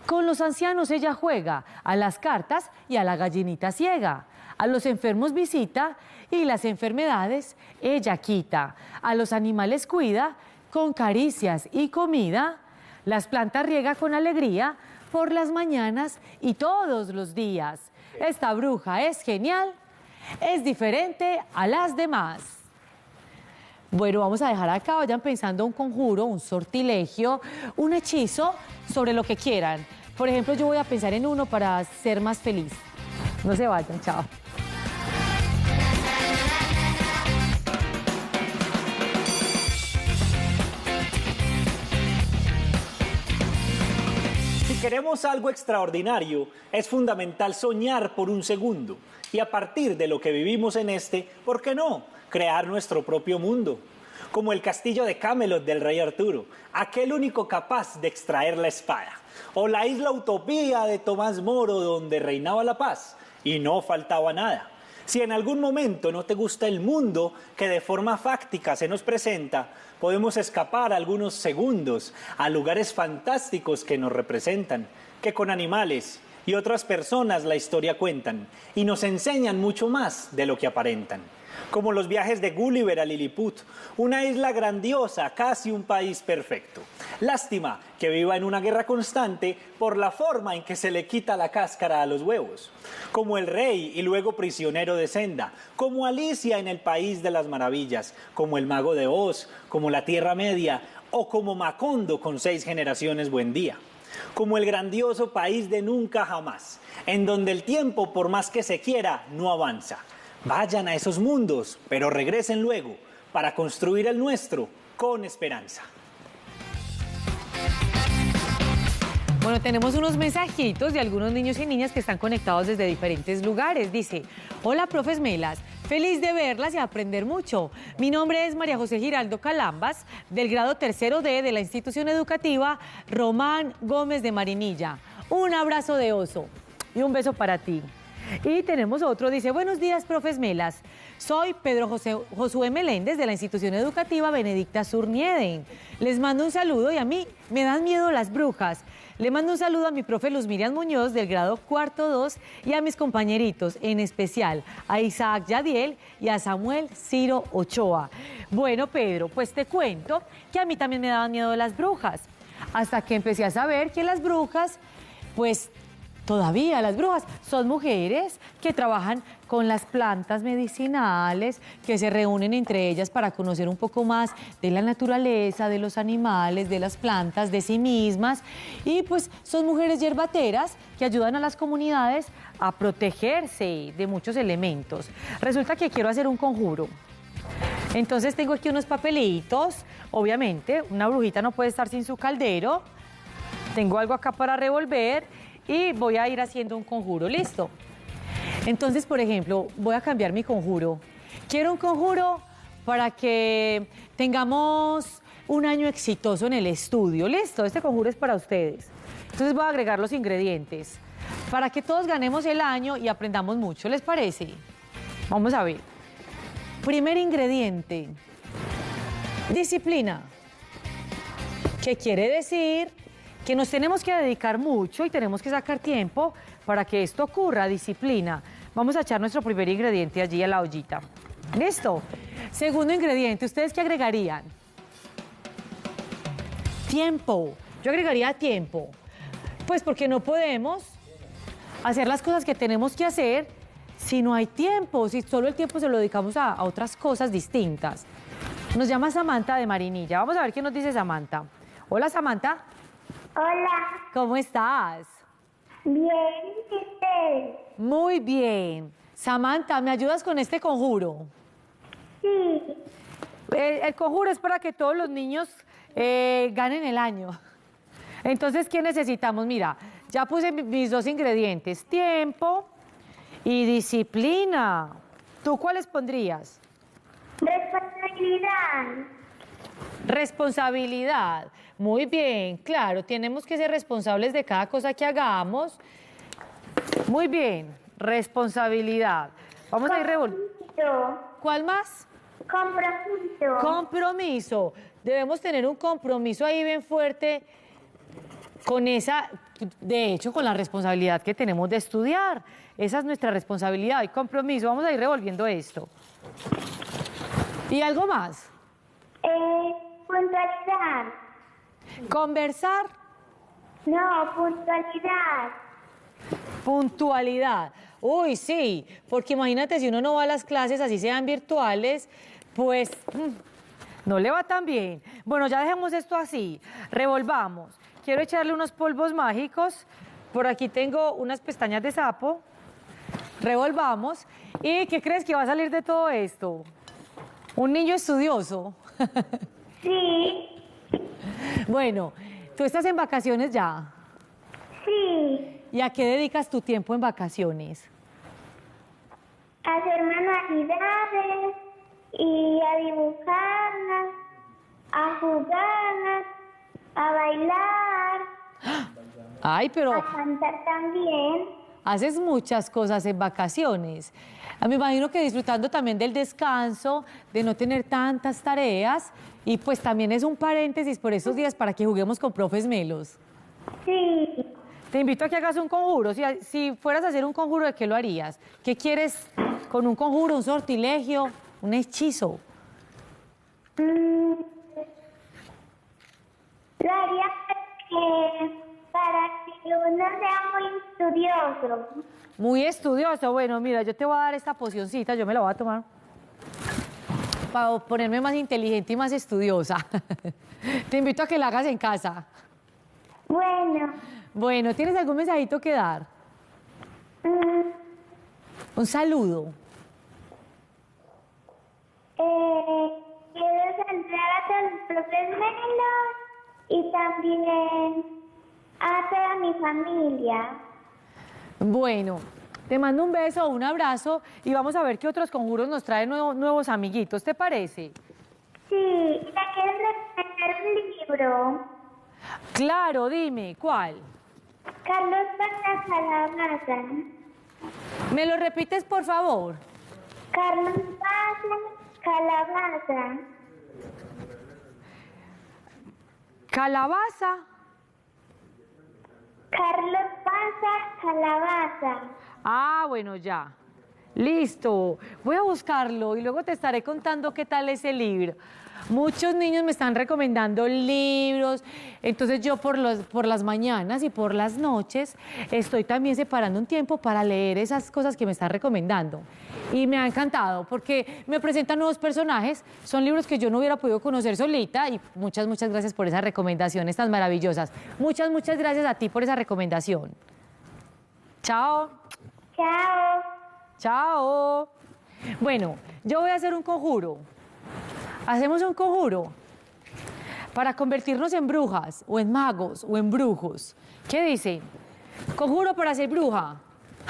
Con los ancianos ella juega, a las cartas y a la gallinita ciega. A los enfermos visita y las enfermedades ella quita. A los animales cuida con caricias y comida. Las plantas riega con alegría por las mañanas y todos los días. Esta bruja es genial. Es diferente a las demás. Bueno, vamos a dejar acá, vayan pensando un conjuro, un sortilegio, un hechizo sobre lo que quieran. Por ejemplo, yo voy a pensar en uno para ser más feliz. No se vayan, chao. Si queremos algo extraordinario, es fundamental soñar por un segundo. Y a partir de lo que vivimos en este, ¿por qué no? Crear nuestro propio mundo. Como el castillo de Camelot del rey Arturo, aquel único capaz de extraer la espada. O la isla Utopía de Tomás Moro, donde reinaba la paz y no faltaba nada. Si en algún momento no te gusta el mundo que de forma fáctica se nos presenta, podemos escapar algunos segundos a lugares fantásticos que nos representan, que con animales y otras personas la historia cuentan y nos enseñan mucho más de lo que aparentan. Como los viajes de Gulliver a Lilliput, una isla grandiosa, casi un país perfecto. Lástima que viva en una guerra constante por la forma en que se le quita la cáscara a los huevos. Como el rey y luego prisionero de Senda, como Alicia en el País de las Maravillas, como el Mago de Oz, como la Tierra Media o como Macondo con 6 generaciones Buendía. Como el grandioso país de Nunca Jamás, en donde el tiempo, por más que se quiera, no avanza. Vayan a esos mundos, pero regresen luego para construir el nuestro con esperanza. Bueno, tenemos unos mensajitos de algunos niños y niñas que están conectados desde diferentes lugares. Dice, hola, profes Melas, feliz de verlas y aprender mucho. Mi nombre es María José Giraldo Calambas, del grado 3º D de la institución educativa Román Gómez de Marinilla. Un abrazo de oso y un beso para ti. Y tenemos otro, dice, buenos días, profes Melas. Soy Pedro Josué Meléndez de la institución educativa Benedicta Surnieden. Les mando un saludo y a mí me dan miedo las brujas. Le mando un saludo a mi profe Luz Miriam Muñoz del grado 4 2 y a mis compañeritos, en especial a Isaac Yadiel y a Samuel Ciro Ochoa. Bueno, Pedro, pues te cuento que a mí también me daban miedo las brujas. Hasta que empecé a saber que las brujas, pues todavía las brujas son mujeres que trabajan con las plantas medicinales, que se reúnen entre ellas para conocer un poco más de la naturaleza, de los animales, de las plantas, de sí mismas. Y pues son mujeres yerbateras que ayudan a las comunidades a protegerse de muchos elementos. Resulta que quiero hacer un conjuro. Entonces tengo aquí unos papelitos. Obviamente, una brujita no puede estar sin su caldero. Tengo algo acá para revolver. Y voy a ir haciendo un conjuro, ¿listo? Entonces, por ejemplo, voy a cambiar mi conjuro. Quiero un conjuro para que tengamos un año exitoso en el estudio, ¿listo? Este conjuro es para ustedes. Entonces voy a agregar los ingredientes para que todos ganemos el año y aprendamos mucho, ¿les parece? Vamos a ver. Primer ingrediente, disciplina. ¿Qué quiere decir? Que nos tenemos que dedicar mucho y tenemos que sacar tiempo para que esto ocurra, disciplina. Vamos a echar nuestro primer ingrediente allí a la ollita. ¿Listo? Segundo ingrediente, ¿ustedes qué agregarían? Tiempo. Yo agregaría tiempo. Pues porque no podemos hacer las cosas que tenemos que hacer si no hay tiempo, si solo el tiempo se lo dedicamos a otras cosas distintas. Nos llama Samantha de Marinilla. Vamos a ver qué nos dice Samantha. Hola, Samantha. Hola. ¿Cómo estás? Bien, ¿y usted? Muy bien. Samantha, ¿me ayudas con este conjuro? Sí. El conjuro es para que todos los niños ganen el año. Entonces, ¿qué necesitamos? Mira, ya puse mis dos ingredientes, tiempo y disciplina. ¿Tú cuáles pondrías? Responsabilidad. Responsabilidad. Muy bien, claro, tenemos que ser responsables de cada cosa que hagamos. Muy bien, responsabilidad. Vamos a ir revolviendo. ¿Cuál más? Compromiso. Compromiso. Debemos tener un compromiso ahí bien fuerte con esa, de hecho, con la responsabilidad que tenemos de estudiar. Esa es nuestra responsabilidad y compromiso. Vamos a ir revolviendo esto. ¿Y algo más? Puntualidad. ¿Conversar? No, puntualidad. Puntualidad. Uy, sí, porque imagínate si uno no va a las clases, así sean virtuales, pues no le va tan bien. Bueno, ya dejemos esto así. Revolvamos. Quiero echarle unos polvos mágicos. Por aquí tengo unas pestañas de sapo. Revolvamos. ¿Y qué crees que va a salir de todo esto? Un niño estudioso. Sí. Bueno, ¿tú estás en vacaciones ya? Sí. ¿Y a qué dedicas tu tiempo en vacaciones? A hacer manualidades y a dibujar, a jugar, a bailar. Ay, pero a cantar también. haces muchas cosas en vacaciones. Me imagino que disfrutando también del descanso, de no tener tantas tareas, y pues también es un paréntesis por esos días para que juguemos con profes Melos. Sí. Te invito a que hagas un conjuro. Si fueras a hacer un conjuro, ¿de qué lo harías? ¿Qué quieres con un conjuro? ¿Un sortilegio? ¿Un hechizo? Lo haría para que uno sea muy estudioso. Muy estudioso. Bueno, mira, yo te voy a dar esta pocioncita, yo me la voy a tomar para ponerme más inteligente y más estudiosa. Te invito a que la hagas en casa. Bueno. Bueno, ¿tienes algún mensajito que dar? Un saludo. Quiero saludar a todos los profes Melos y también A toda mi familia. Bueno, te mando un beso, un abrazo y vamos a ver qué otros conjuros nos traen nuevos amiguitos, ¿te parece? Sí, ¿le quieres recomendar un libro? Claro, dime, ¿cuál? Carlos Pasa Calabaza. ¿Me lo repites, por favor? Carlos Pasa Calabaza. ¿Calabaza? Carlos Pasa Calabaza. Ah, bueno, ya. Listo. Voy a buscarlo y luego te estaré contando qué tal es el libro. Muchos niños me están recomendando libros, entonces yo por las mañanas y por las noches estoy también separando un tiempo para leer esas cosas que me están recomendando. Y me ha encantado porque me presentan nuevos personajes, son libros que yo no hubiera podido conocer solita y muchas gracias por esas recomendaciones tan maravillosas. Muchas gracias a ti por esa recomendación. Chao. Chao. Chao. Bueno, yo voy a hacer un conjuro. Hacemos un conjuro para convertirnos en brujas, o en magos, o en brujos. ¿Qué dicen? Conjuro para ser bruja.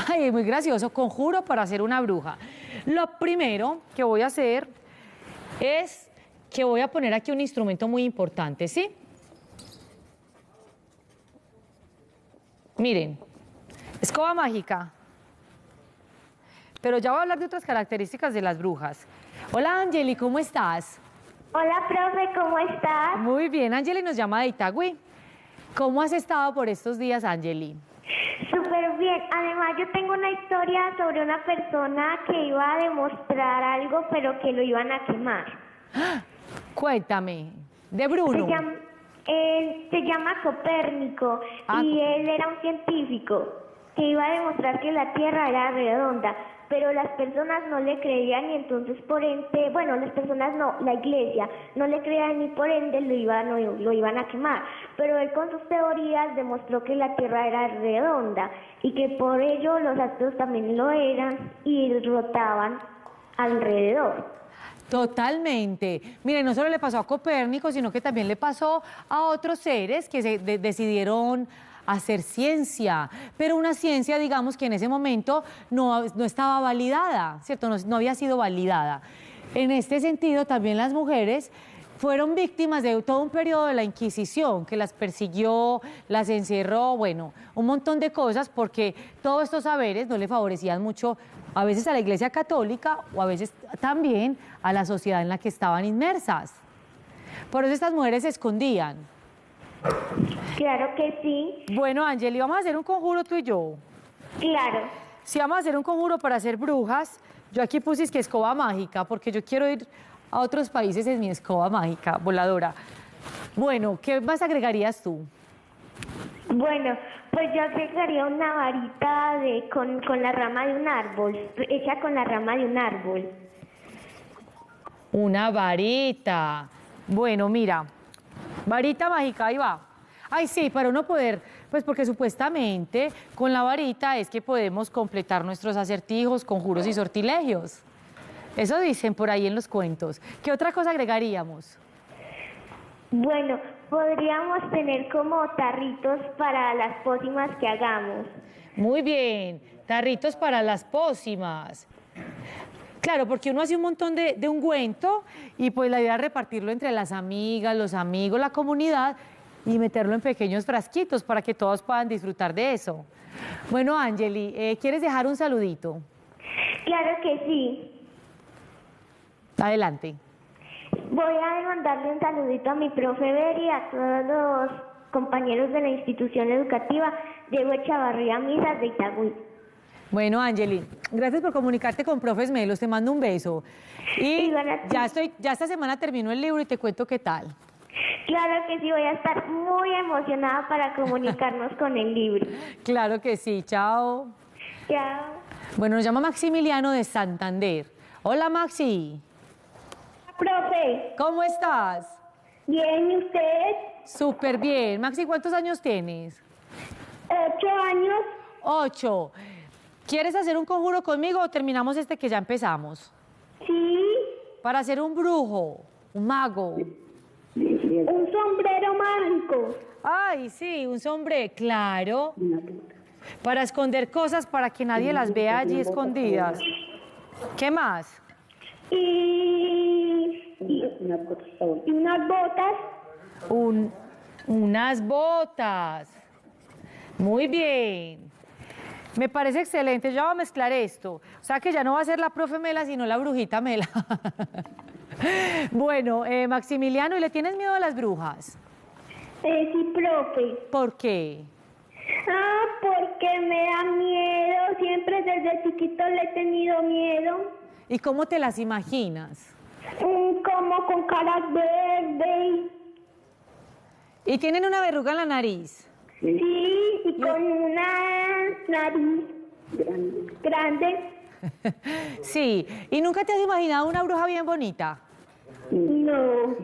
Ay, es muy gracioso. Conjuro para ser una bruja. Lo primero que voy a hacer es que voy a poner aquí un instrumento muy importante, ¿sí? Miren, escoba mágica. Pero ya voy a hablar de otras características de las brujas. Hola, Angeli, ¿cómo estás? Hola, profe, ¿cómo estás? Muy bien, Angeli nos llama de Itagüí. ¿Cómo has estado por estos días, Angeli? Súper bien. Además, yo tengo una historia sobre una persona que iba a demostrar algo, pero que lo iban a quemar. Cuéntame, de Bruno. Se llama Copérnico y él era un científico que iba a demostrar que la Tierra era redonda, pero las personas no le creían y entonces por ende, bueno, las personas no, la iglesia no le creían y por ende lo iban a quemar, pero él con sus teorías demostró que la Tierra era redonda y que por ello los astros también lo eran y rotaban alrededor. Totalmente. Mire, no solo le pasó a Copérnico, sino que también le pasó a otros seres que decidieron hacer ciencia, pero una ciencia, digamos, que en ese momento no estaba validada, ¿cierto? No había sido validada. En este sentido, también las mujeres fueron víctimas de todo un periodo de la Inquisición, que las persiguió, las encerró, bueno, un montón de cosas, porque todos estos saberes no le favorecían mucho, a veces a la Iglesia Católica o a veces también a la sociedad en la que estaban inmersas. Por eso estas mujeres se escondían. Claro que sí. Bueno, Angeli, vamos a hacer un conjuro tú y yo. Claro. Si vamos a hacer un conjuro para ser brujas, yo aquí puse que escoba mágica, porque yo quiero ir a otros países en mi escoba mágica, voladora. Bueno, ¿qué más agregarías tú? Bueno, pues yo agregaría una varita con la rama de un árbol, hecha con la rama de un árbol. Una varita. Bueno, mira, varita mágica, ahí va. Ay, sí, para uno poder, pues porque supuestamente con la varita es que podemos completar nuestros acertijos, conjuros y sortilegios. Eso dicen por ahí en los cuentos. ¿Qué otra cosa agregaríamos? Bueno, podríamos tener como tarritos para las pócimas que hagamos. Muy bien, tarritos para las pócimas. Claro, porque uno hace un montón de ungüento y pues la idea es repartirlo entre las amigas, los amigos, la comunidad y meterlo en pequeños frasquitos para que todos puedan disfrutar de eso. Bueno, Angeli, ¿quieres dejar un saludito? Claro que sí. Adelante. Voy a mandarle un saludito a mi profe Beri y a todos los compañeros de la institución educativa Diego Echavarría Misas de Itagüí. Bueno, Angeli, gracias por comunicarte con Profes Melos, te mando un beso. Y ya esta semana termino el libro y te cuento qué tal. Claro que sí, voy a estar muy emocionada para comunicarnos con el libro. Claro que sí, chao. Chao. Bueno, nos llama Maximiliano de Santander. Hola, Maxi. Profe. ¿Cómo estás? Bien, ¿y usted? Súper bien. Maxi, ¿cuántos años tienes? 8 años. 8. ¿Quieres hacer un conjuro conmigo o terminamos este que ya empezamos? Sí. Para ser un brujo, un mago. Un sombrero mágico. sombrero. Ay, sí, un sombrero, claro. Para esconder cosas para que nadie las vea allí escondidas. ¿Qué más? Y unas botas. Unas botas. Muy bien. Me parece excelente. Ya voy a mezclar esto. O sea que ya no va a ser la profe Mela, sino la brujita Mela. Bueno, Maximiliano, ¿y le tienes miedo a las brujas? Sí, profe. ¿Por qué? Porque me da miedo. Siempre desde chiquito le he tenido miedo. ¿Y cómo te las imaginas? Como con caras verdes. ¿Y tienen una verruga en la nariz? Sí, y con una nariz grande. Sí. ¿Y nunca te has imaginado una bruja bien bonita? No.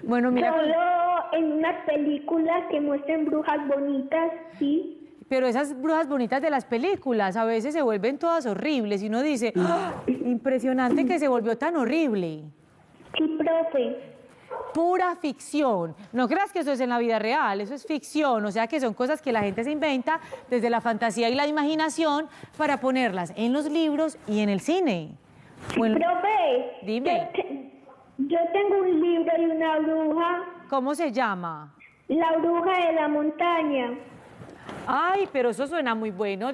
Bueno, mira. Solo en unas películas que muestran brujas bonitas, sí. Pero esas brujas bonitas de las películas a veces se vuelven todas horribles y uno dice, ¡ah! Impresionante que se volvió tan horrible. Sí, profe. Pura ficción. No creas que eso es en la vida real, eso es ficción, o sea que son cosas que la gente se inventa desde la fantasía y la imaginación para ponerlas en los libros y en el cine. Bueno, profe, dime. Yo tengo un libro de una bruja. ¿Cómo se llama? La bruja de la montaña. Ay, pero eso suena muy bueno.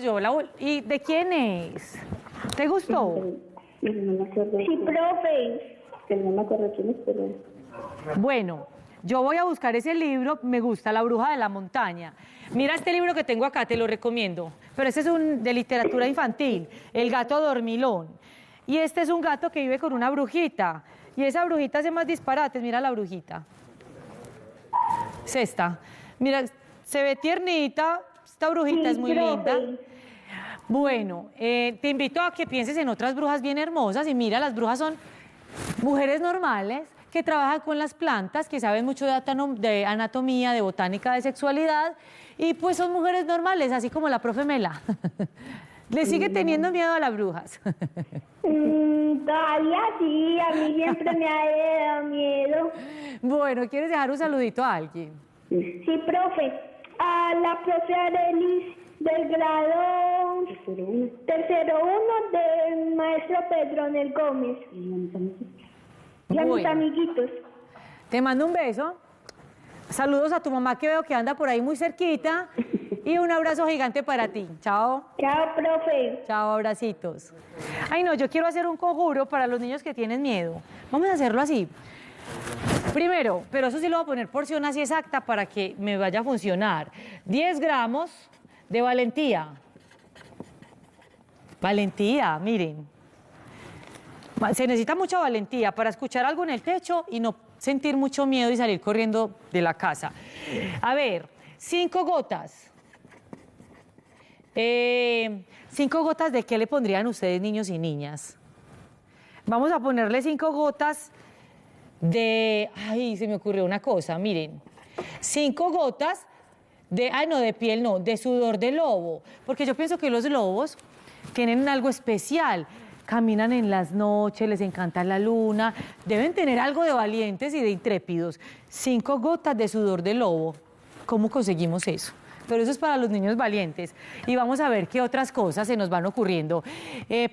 ¿Y de quién es? ¿Te gustó? Sí, profe. No me acuerdo quién es, pero... Bueno, yo voy a buscar ese libro, me gusta, La bruja de la montaña. Mira este libro que tengo acá, te lo recomiendo. Pero este es de literatura infantil, El gato dormilón. Y este es un gato que vive con una brujita. Y esa brujita hace más disparates, mira la brujita. Es esta. Mira, se ve tiernita, esta brujita es muy linda. Bueno, te invito a que pienses en otras brujas bien hermosas y mira, las brujas son mujeres normales que trabajan con las plantas, que saben mucho de anatomía, de botánica, de sexualidad y pues son mujeres normales, así como la profe Mela. ¿Le sigue teniendo miedo a las brujas? Todavía sí, a mí siempre me ha dado miedo. Bueno, ¿quieres dejar un saludito a alguien? Sí, profe. A la profe Arelis del grado tercero 1 del maestro Pedronel Gómez. Y a mis amiguitos. Te mando un beso. Saludos a tu mamá que veo que anda por ahí muy cerquita. Y un abrazo gigante para ti. Chao. Chao, profe. Chao, abracitos. Ay, no, yo quiero hacer un conjuro para los niños que tienen miedo. Vamos a hacerlo así. Primero, pero eso sí lo voy a poner porción así exacta para que me vaya a funcionar. 10 gramos de valentía. Valentía, miren. Se necesita mucha valentía para escuchar algo en el techo y no sentir mucho miedo y salir corriendo de la casa. A ver, 5 gotas. 5 gotas de qué le pondrían ustedes, niños y niñas. Vamos a ponerle 5 gotas de... Ay, se me ocurrió una cosa, miren. 5 gotas de... Ay, no, de piel no, de sudor de lobo. Porque yo pienso que los lobos tienen algo especial. Caminan en las noches, les encanta la luna. Deben tener algo de valientes y de intrépidos. 5 gotas de sudor de lobo. ¿Cómo conseguimos eso? Pero eso es para los niños valientes. Y vamos a ver qué otras cosas se nos van ocurriendo.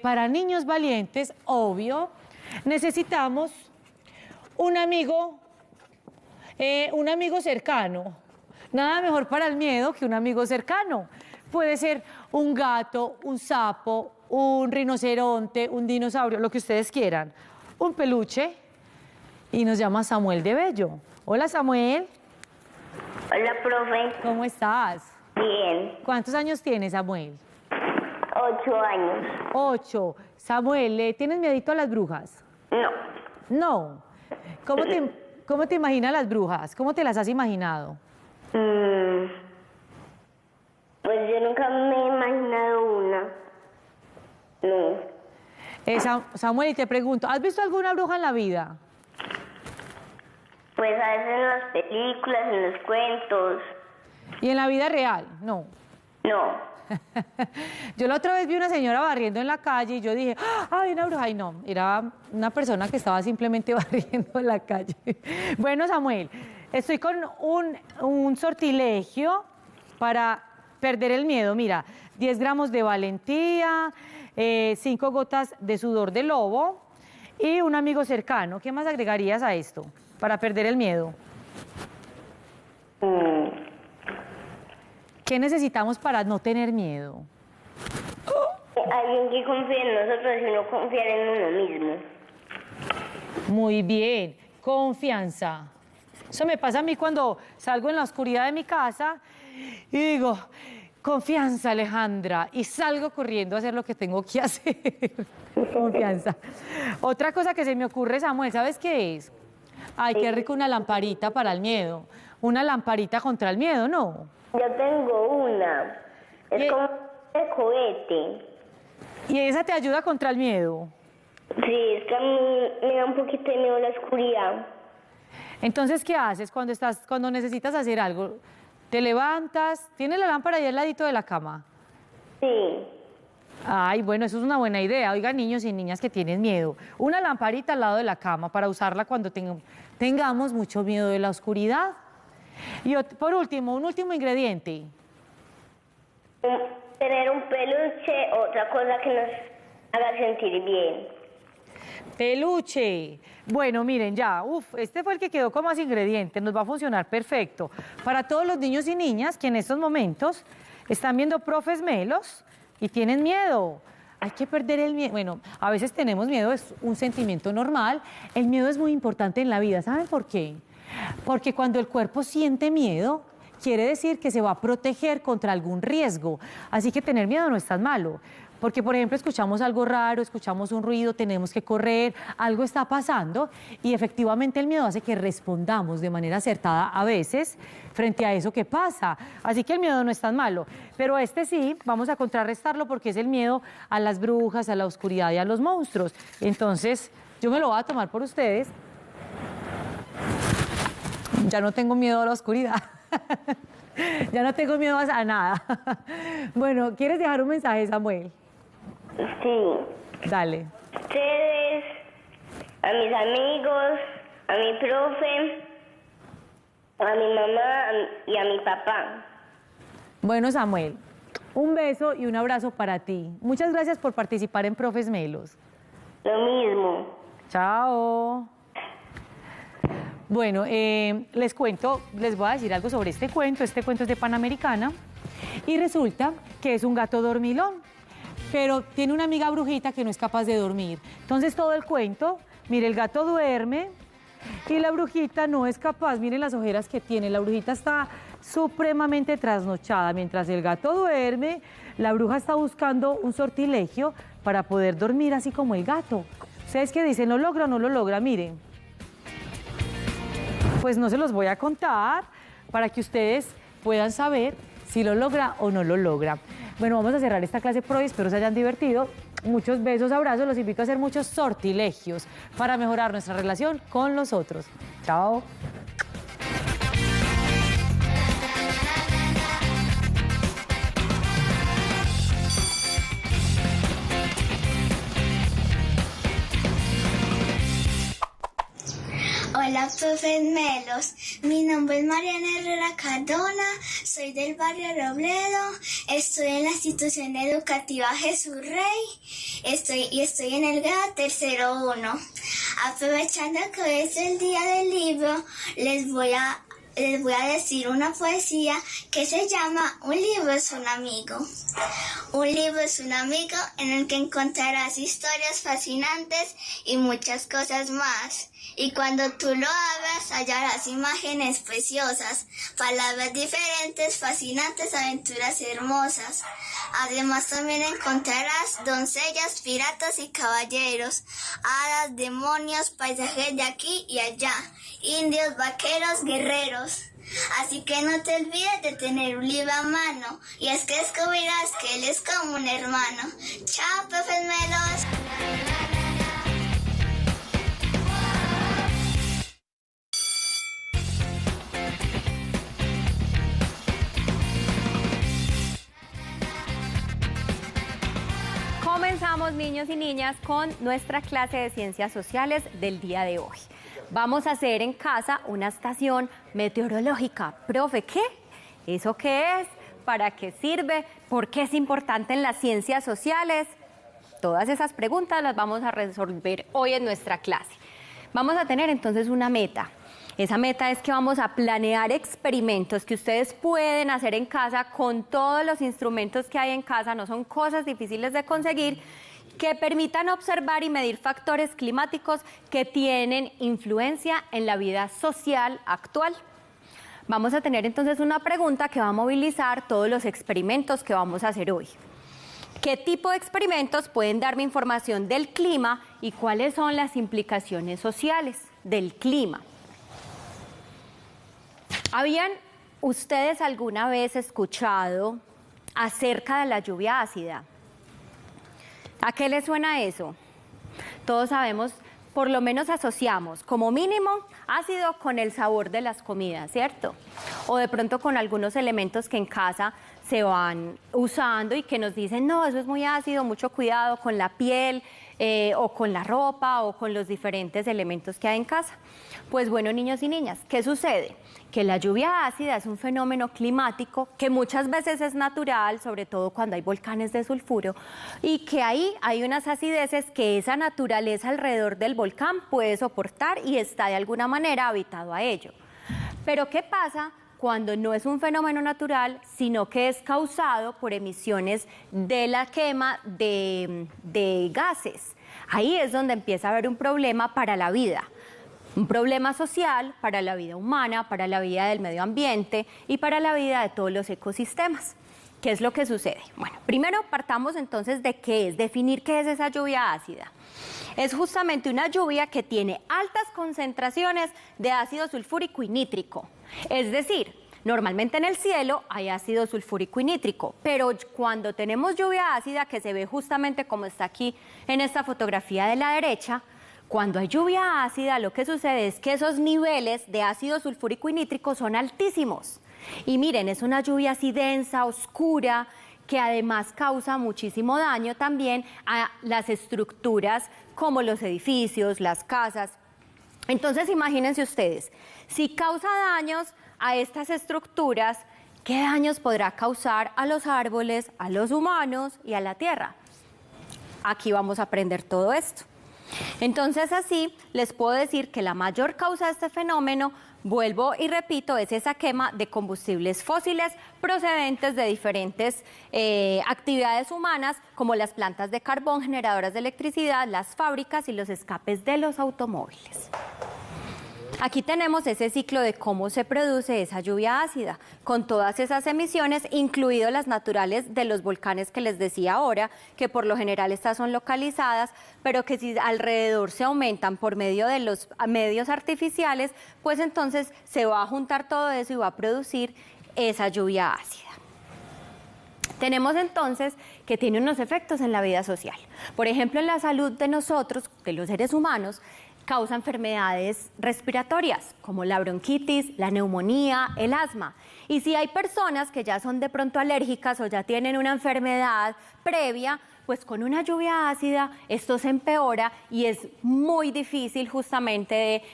Para niños valientes, obvio, necesitamos un amigo cercano. Nada mejor para el miedo que un amigo cercano. Puede ser un gato, un sapo, un rinoceronte, un dinosaurio, lo que ustedes quieran. Un peluche. Y nos llama Samuel de Bello. Hola, Samuel. Hola, profe. ¿Cómo estás? Bien. ¿Cuántos años tienes, Samuel? 8 años. 8. Samuel, ¿le tienes miedito a las brujas? No. No. ¿Cómo te imaginas las brujas? ¿Cómo te las has imaginado? Pues yo nunca me he imaginado una. No. Samuel, y te pregunto, ¿has visto alguna bruja en la vida? Pues a veces en las películas, en los cuentos. ¿Y en la vida real? No. No. Yo la otra vez vi una señora barriendo en la calle y yo dije, ¡ay, una bruja! Y no, era una persona que estaba simplemente barriendo en la calle. Bueno, Samuel, estoy con un sortilegio para perder el miedo. Mira, 10 gramos de valentía, 5 gotas de sudor de lobo y un amigo cercano. ¿Qué más agregarías a esto para perder el miedo? ¿Qué necesitamos para no tener miedo? Alguien que confíe en nosotros y no confiar en uno mismo. Muy bien, confianza. Eso me pasa a mí cuando salgo en la oscuridad de mi casa y digo, confianza, Alejandra, y salgo corriendo a hacer lo que tengo que hacer. Confianza. Otra cosa que se me ocurre, Samuel, ¿sabes qué es? Ay, qué rico una lamparita para el miedo. Una lamparita contra el miedo, ¿no? Yo tengo una. Es como el cohete. ¿Y esa te ayuda contra el miedo? Sí, es que a mí me da un poquito de miedo la oscuridad. Entonces, ¿qué haces cuando necesitas hacer algo? ¿Te levantas? ¿Tienes la lámpara ahí al ladito de la cama? Sí. Ay, bueno, eso es una buena idea. Oigan, niños y niñas que tienen miedo. Una lamparita al lado de la cama para usarla cuando tengamos mucho miedo de la oscuridad. Y por último, un último ingrediente. Tener un peluche, otra cosa que nos haga sentir bien. Peluche. Bueno, miren, ya, este fue el que quedó con más ingredientes, nos va a funcionar perfecto. Para todos los niños y niñas que en estos momentos están viendo Profes Melos y tienen miedo. Hay que perder el miedo. Bueno, a veces tenemos miedo, es un sentimiento normal. El miedo es muy importante en la vida, ¿saben por qué? Porque cuando el cuerpo siente miedo, quiere decir que se va a proteger contra algún riesgo. Así que tener miedo no es tan malo. Porque, por ejemplo, escuchamos algo raro, escuchamos un ruido, tenemos que correr, algo está pasando y efectivamente el miedo hace que respondamos de manera acertada a veces frente a eso que pasa. Así que el miedo no es tan malo. Pero este sí, vamos a contrarrestarlo porque es el miedo a las brujas, a la oscuridad y a los monstruos. Entonces, yo me lo voy a tomar por ustedes. Ya no tengo miedo a la oscuridad. Ya no tengo miedo a nada. Bueno, ¿quieres dejar un mensaje, Samuel? Sí. Dale. Ustedes, a mis amigos, a mi profe, a mi mamá y a mi papá. Bueno, Samuel, un beso y un abrazo para ti. Muchas gracias por participar en Profes Melos. Lo mismo. Chao. Bueno, les cuento, les voy a decir algo sobre este cuento. Este cuento es de Panamericana y resulta que es un gato dormilón, pero tiene una amiga brujita que no es capaz de dormir. Entonces todo el cuento, mire, el gato duerme y la brujita no es capaz. Miren las ojeras que tiene, la brujita está supremamente trasnochada. Mientras el gato duerme, la bruja está buscando un sortilegio para poder dormir así como el gato. ¿Ustedes qué dicen? ¿Lo logra o no lo logra? Miren. Pues no se los voy a contar para que ustedes puedan saber si lo logra o no lo logra. Bueno, vamos a cerrar esta clase pro y espero se hayan divertido. Muchos besos, abrazos, los invito a hacer muchos sortilegios para mejorar nuestra relación con los otros. Chao. Hola, Profes Melos. Mi nombre es Mariana Herrera Cardona, soy del barrio Robledo, estoy en la institución educativa Jesús Rey, estoy en el grado tercero 1. Aprovechando que hoy es el día del libro, les voy a decir una poesía que se llama Un libro es un amigo. Un libro es un amigo en el que encontrarás historias fascinantes y muchas cosas más. Y cuando tú lo abras, hallarás imágenes preciosas, palabras diferentes, fascinantes, aventuras hermosas. Además, también encontrarás doncellas, piratas y caballeros, hadas, demonios, paisajes de aquí y allá, indios, vaqueros, guerreros. Así que no te olvides de tener un libro a mano, y es que descubrirás que él es como un hermano. ¡Chao, Profes Melos! Comenzamos, niños y niñas, con nuestra clase de Ciencias Sociales del día de hoy. vamos a hacer en casa una estación meteorológica. Profe, ¿qué? ¿Eso qué es? ¿Para qué sirve? ¿Por qué es importante en las ciencias sociales? Todas esas preguntas las vamos a resolver hoy en nuestra clase. Vamos a tener entonces una meta. Esa meta es que vamos a planear experimentos que ustedes pueden hacer en casa con todos los instrumentos que hay en casa, no son cosas difíciles de conseguir, que permitan observar y medir factores climáticos que tienen influencia en la vida social actual. Vamos a tener entonces una pregunta que va a movilizar todos los experimentos que vamos a hacer hoy. ¿Qué tipo de experimentos pueden darme información del clima y cuáles son las implicaciones sociales del clima? ¿Habían ustedes alguna vez escuchado acerca de la lluvia ácida? ¿A qué les suena eso? Todos sabemos, por lo menos asociamos como mínimo ácido con el sabor de las comidas, ¿cierto? O de pronto con algunos elementos que en casa se van usando y que nos dicen, no, eso es muy ácido, mucho cuidado con la piel o con la ropa o con los diferentes elementos que hay en casa. Pues bueno, niños y niñas, ¿qué sucede? Que la lluvia ácida es un fenómeno climático que muchas veces es natural, sobre todo cuando hay volcanes de sulfuro, y que ahí hay unas acideces que esa naturaleza alrededor del volcán puede soportar y está de alguna manera habitado a ello. Pero ¿qué pasa cuando no es un fenómeno natural, sino que es causado por emisiones de la quema de gases? Ahí es donde empieza a haber un problema para la vida. Un problema social para la vida humana, para la vida del medio ambiente y para la vida de todos los ecosistemas. ¿Qué es lo que sucede? Bueno, primero partamos entonces de qué es, definir qué es esa lluvia ácida. Es justamente una lluvia que tiene altas concentraciones de ácido sulfúrico y nítrico. Es decir, normalmente en el cielo hay ácido sulfúrico y nítrico, pero cuando tenemos lluvia ácida, que se ve justamente como está aquí en esta fotografía de la derecha, cuando hay lluvia ácida, lo que sucede es que esos niveles de ácido sulfúrico y nítrico son altísimos. Y miren, es una lluvia así densa, oscura, que además causa muchísimo daño también a las estructuras como los edificios, las casas. Entonces, imagínense ustedes, si causa daños a estas estructuras, ¿qué daños podrá causar a los árboles, a los humanos y a la tierra? Aquí vamos a aprender todo esto. Entonces así les puedo decir que la mayor causa de este fenómeno, vuelvo y repito, es esa quema de combustibles fósiles procedentes de diferentes actividades humanas como las plantas de carbón generadoras de electricidad, las fábricas y los escapes de los automóviles. Aquí tenemos ese ciclo de cómo se produce esa lluvia ácida, con todas esas emisiones, incluidas las naturales de los volcanes que les decía ahora, que por lo general estas son localizadas, pero que si alrededor se aumentan por medio de los medios artificiales, pues entonces se va a juntar todo eso y va a producir esa lluvia ácida. Tenemos entonces que tiene unos efectos en la vida social. Por ejemplo, en la salud de nosotros, de los seres humanos, causa enfermedades respiratorias como la bronquitis, la neumonía, el asma. Y si hay personas que ya son de pronto alérgicas o ya tienen una enfermedad previa, pues con una lluvia ácida esto se empeora y es muy difícil justamente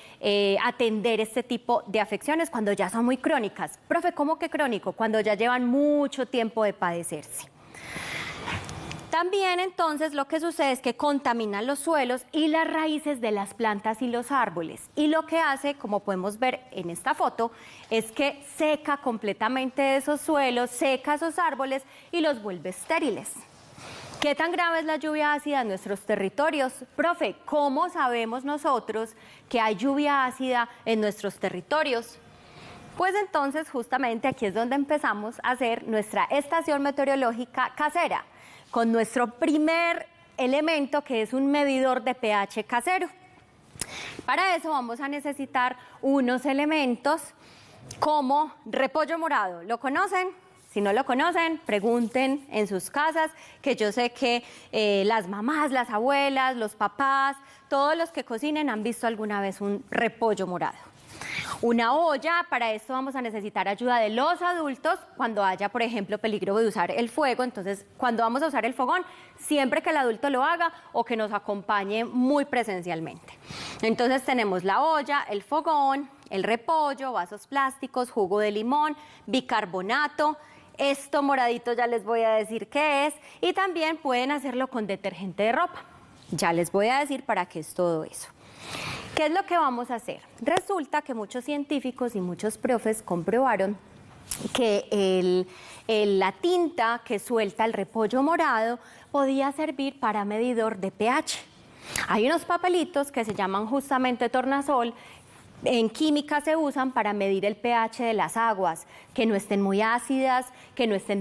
atender este tipo de afecciones cuando ya son muy crónicas. Profe, ¿cómo que crónico? Cuando ya llevan mucho tiempo de padecerse. También entonces lo que sucede es que contamina los suelos y las raíces de las plantas y los árboles. Y lo que hace, como podemos ver en esta foto, es que seca completamente esos suelos, seca esos árboles y los vuelve estériles. ¿Qué tan grave es la lluvia ácida en nuestros territorios? Profe, ¿cómo sabemos nosotros que hay lluvia ácida en nuestros territorios? Pues entonces justamente aquí es donde empezamos a hacer nuestra estación meteorológica casera, con nuestro primer elemento que es un medidor de pH casero. Para eso vamos a necesitar unos elementos como repollo morado. ¿Lo conocen? Si no lo conocen, pregunten en sus casas, que yo sé que las mamás, las abuelas, los papás, todos los que cocinen han visto alguna vez un repollo morado. Una olla, para esto vamos a necesitar ayuda de los adultos cuando haya, por ejemplo, peligro de usar el fuego. Entonces, cuando vamos a usar el fogón, siempre que el adulto lo haga o que nos acompañe muy presencialmente. Entonces, tenemos la olla, el fogón, el repollo, vasos plásticos, jugo de limón, bicarbonato. Esto moradito ya les voy a decir qué es, y también pueden hacerlo con detergente de ropa. Ya les voy a decir para qué es todo eso. ¿Qué es lo que vamos a hacer? Resulta que muchos científicos y muchos profes comprobaron que la tinta que suelta el repollo morado podía servir para medidor de pH. Hay unos papelitos que se llaman justamente tornasol. En química se usan para medir el pH de las aguas, que no estén muy ácidas, que no estén de